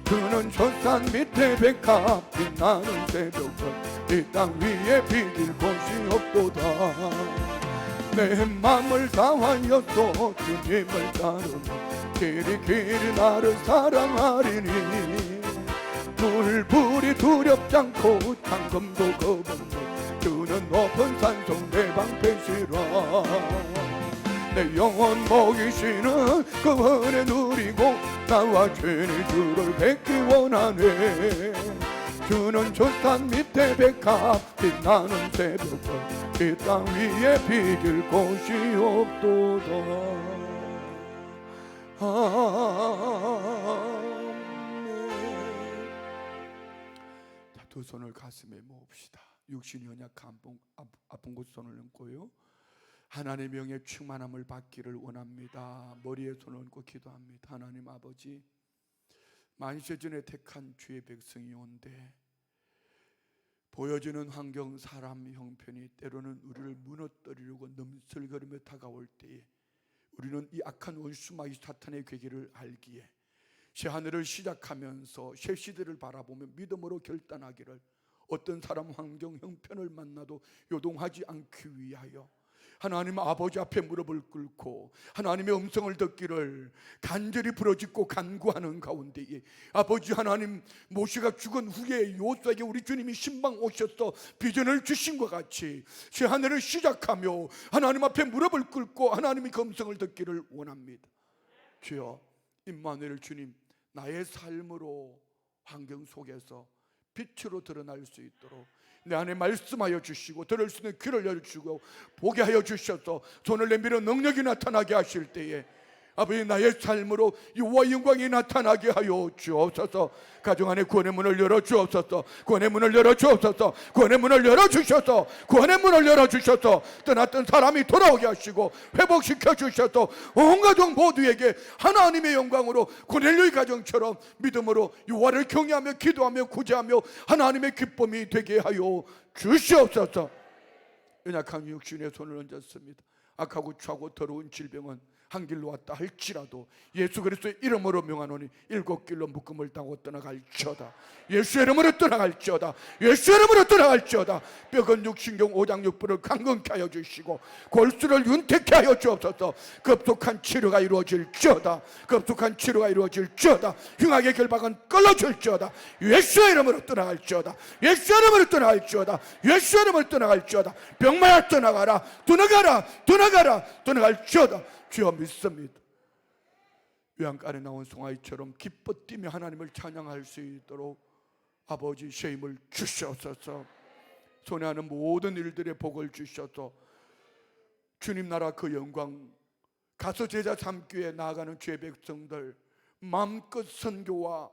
주는 저 산 밑에 백합 빛나는 새벽별 이 땅 위에 비길 곳이 없도다. 내 맘을 다하여서 주님을 따르며 길이 나를 사랑하리니. 불이 두렵지 않고 잠금도 겁없네 주는 높은 산속 내 방패시라. 내 영혼 먹이시는 그 은혜 누리고 나와 죄니 주를 뵙기 원하네. 주는 저 산 밑에 백합 빛나는 새벽별 이 땅 위에 비길 곳이 없도다. 자, 두 손을 가슴에 모읍시다. 육신이 연약한 아픈 곳 손을 얹고요. 하나님의 영의 충만함을 받기를 원합니다. 머리에 손을 얹고 기도합니다. 하나님 아버지, 만세 전에 택한 주의 백성이 온데 보여지는 환경, 사람 형편이 때로는 우리를 무너뜨리려고 넘설거리며 다가올 때에 우리는 이 악한 원수 마귀 사탄의 괴계를 알기에 새 하늘을 시작하면서 새 시대를 바라보며 믿음으로 결단하기를, 어떤 사람 환경 형편을 만나도 요동하지 않기 위하여 하나님 아버지 앞에 무릎을 꿇고 하나님의 음성을 듣기를 간절히 부르짖고 간구하는 가운데에 아버지 하나님, 모세가 죽은 후에 여호수아에게 우리 주님이 신방 오셔서 비전을 주신 것 같이 새 하늘을 시작하며 하나님 앞에 무릎을 꿇고 하나님의 그 음성을 듣기를 원합니다. 주여, 임마누엘 주님, 나의 삶으로 환경 속에서 빛으로 드러날 수 있도록 내 안에 말씀하여 주시고 들을 수 있는 귀를 열어주시고 보게 하여 주셔서 손을 내밀어 능력이 나타나게 하실 때에 아버지, 나의 삶으로 여호와의 영광이 나타나게 하여 주옵소서. 가정 안에 구원의 문을 열어주옵소서. 구원의 문을 열어주옵소서. 구원의 문을 열어주셔서 구원의 문을 열어주셔서 떠났던 사람이 돌아오게 하시고 회복시켜 주셔서 온 가정 모두에게 하나님의 영광으로 고넬료의 가정처럼 믿음으로 여호와를 경외하며 기도하며 구제하며 하나님의 기쁨이 되게 하여 주시옵소서. 연약한 육신의 손을 얹었습니다. 악하고 추하고 더러운 질병은 한 길로 왔다 할지라도 예수 그리스도의 이름으로 명하노니 일곱 길로 묶음을 당하고 떠나갈지어다. 예수의 이름으로 떠나갈지어다. 예수의 이름으로 떠나갈지어다. 뼈건육 신경 오장육부를 강건케 하여 주시고 골수를 윤택케 하여 주옵소서. 급속한 치료가 이루어질지어다. 급속한 치료가 이루어질지어다. 흉악의 결박은 끊어질지어다. 예수의 이름으로 떠나갈지어다. 예수의 이름으로 떠나갈지어다. 예수의 이름으로 떠나갈지어다. 병마야 떠나가라. 떠나가라. 떠나가라. 떠나갈지어다. 주여 믿습니다. 요한가에 나온 송아지처럼 기뻐 뛰며 하나님을 찬양할 수 있도록 아버지 새 힘을 주셔서 손에 하는 모든 일들의 복을 주셔서 주님 나라 그 영광 가서 제자 삼기에 나아가는 죄 백성들 마음껏 선교와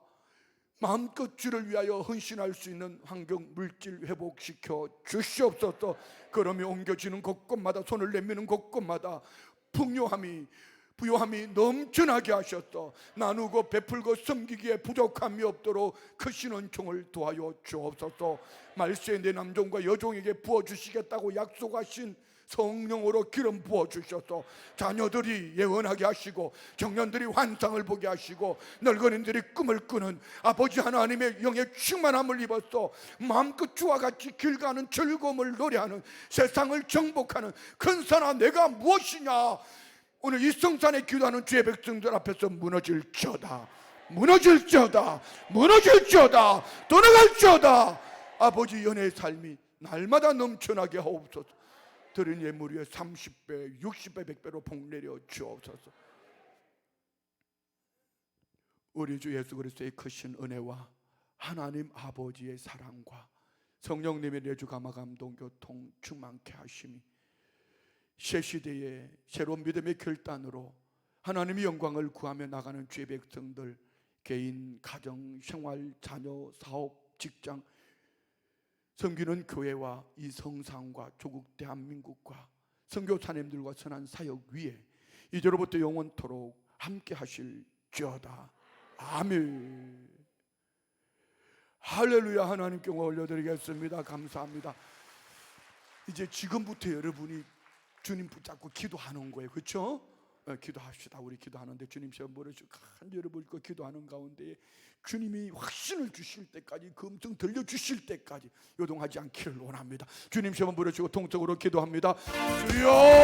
마음껏 주를 위하여 헌신할 수 있는 환경 물질 회복시켜 주시옵소서. 그러며 옮겨지는 곳곳마다 손을 내미는 곳곳마다 부요함이 넘쳐나게 하셨어. 나누고 베풀고 섬기기에 부족함이 없도록 크신 은총을 도하여 주옵소서. 말세에 내 남종과 여종에게 부어주시겠다고 약속하신 성령으로 기름 부어주셔서 자녀들이 예언하게 하시고 청년들이 환상을 보게 하시고 늙은이들이 꿈을 꾸는 아버지 하나님의 영의 충만함을 입어서 마음껏 주와 같이 길 가는 즐거움을 노래하는 세상을 정복하는 큰 사나 내가 무엇이냐. 오늘 이 성산에 기도하는 주의 백성들 앞에서 무너질지어다. 무너질지어다. 무너질지어다. 떠나갈지어다. 아버지 연애의 삶이 날마다 넘쳐나게 하옵소서. 드린 예물 위에 30배, 60배, 100배로 복내려 주옵소서. 우리 주 예수 그리스도의 크신 은혜와 하나님 아버지의 사랑과 성령님의 내주 감화 감동 교통 충만케 하심이 새 시대의 새로운 믿음의 결단으로 하나님의 영광을 구하며 나가는 주의 백성들 개인, 가정, 생활, 자녀, 사업, 직장 섬기는 교회와 이 성상과 조국 대한민국과 선교사님들과 선한 사역 위에 이제로부터 영원토록 함께 하실지어다. 아멘. 할렐루야. 하나님께 올려드리겠습니다. 감사합니다. 이제 지금부터 여러분이 주님 붙잡고 기도하는 거예요. 그렇죠? 기도합시다. 우리 기도하는데 주님 시험 보내주시고 여러분 그 기도하는 가운데 주님이 확신을 주실 때까지 그 음성 들려주실 때까지 요동하지 않기를 원합니다. 주님 시험 보내주시고 통적으로 기도합니다. 주여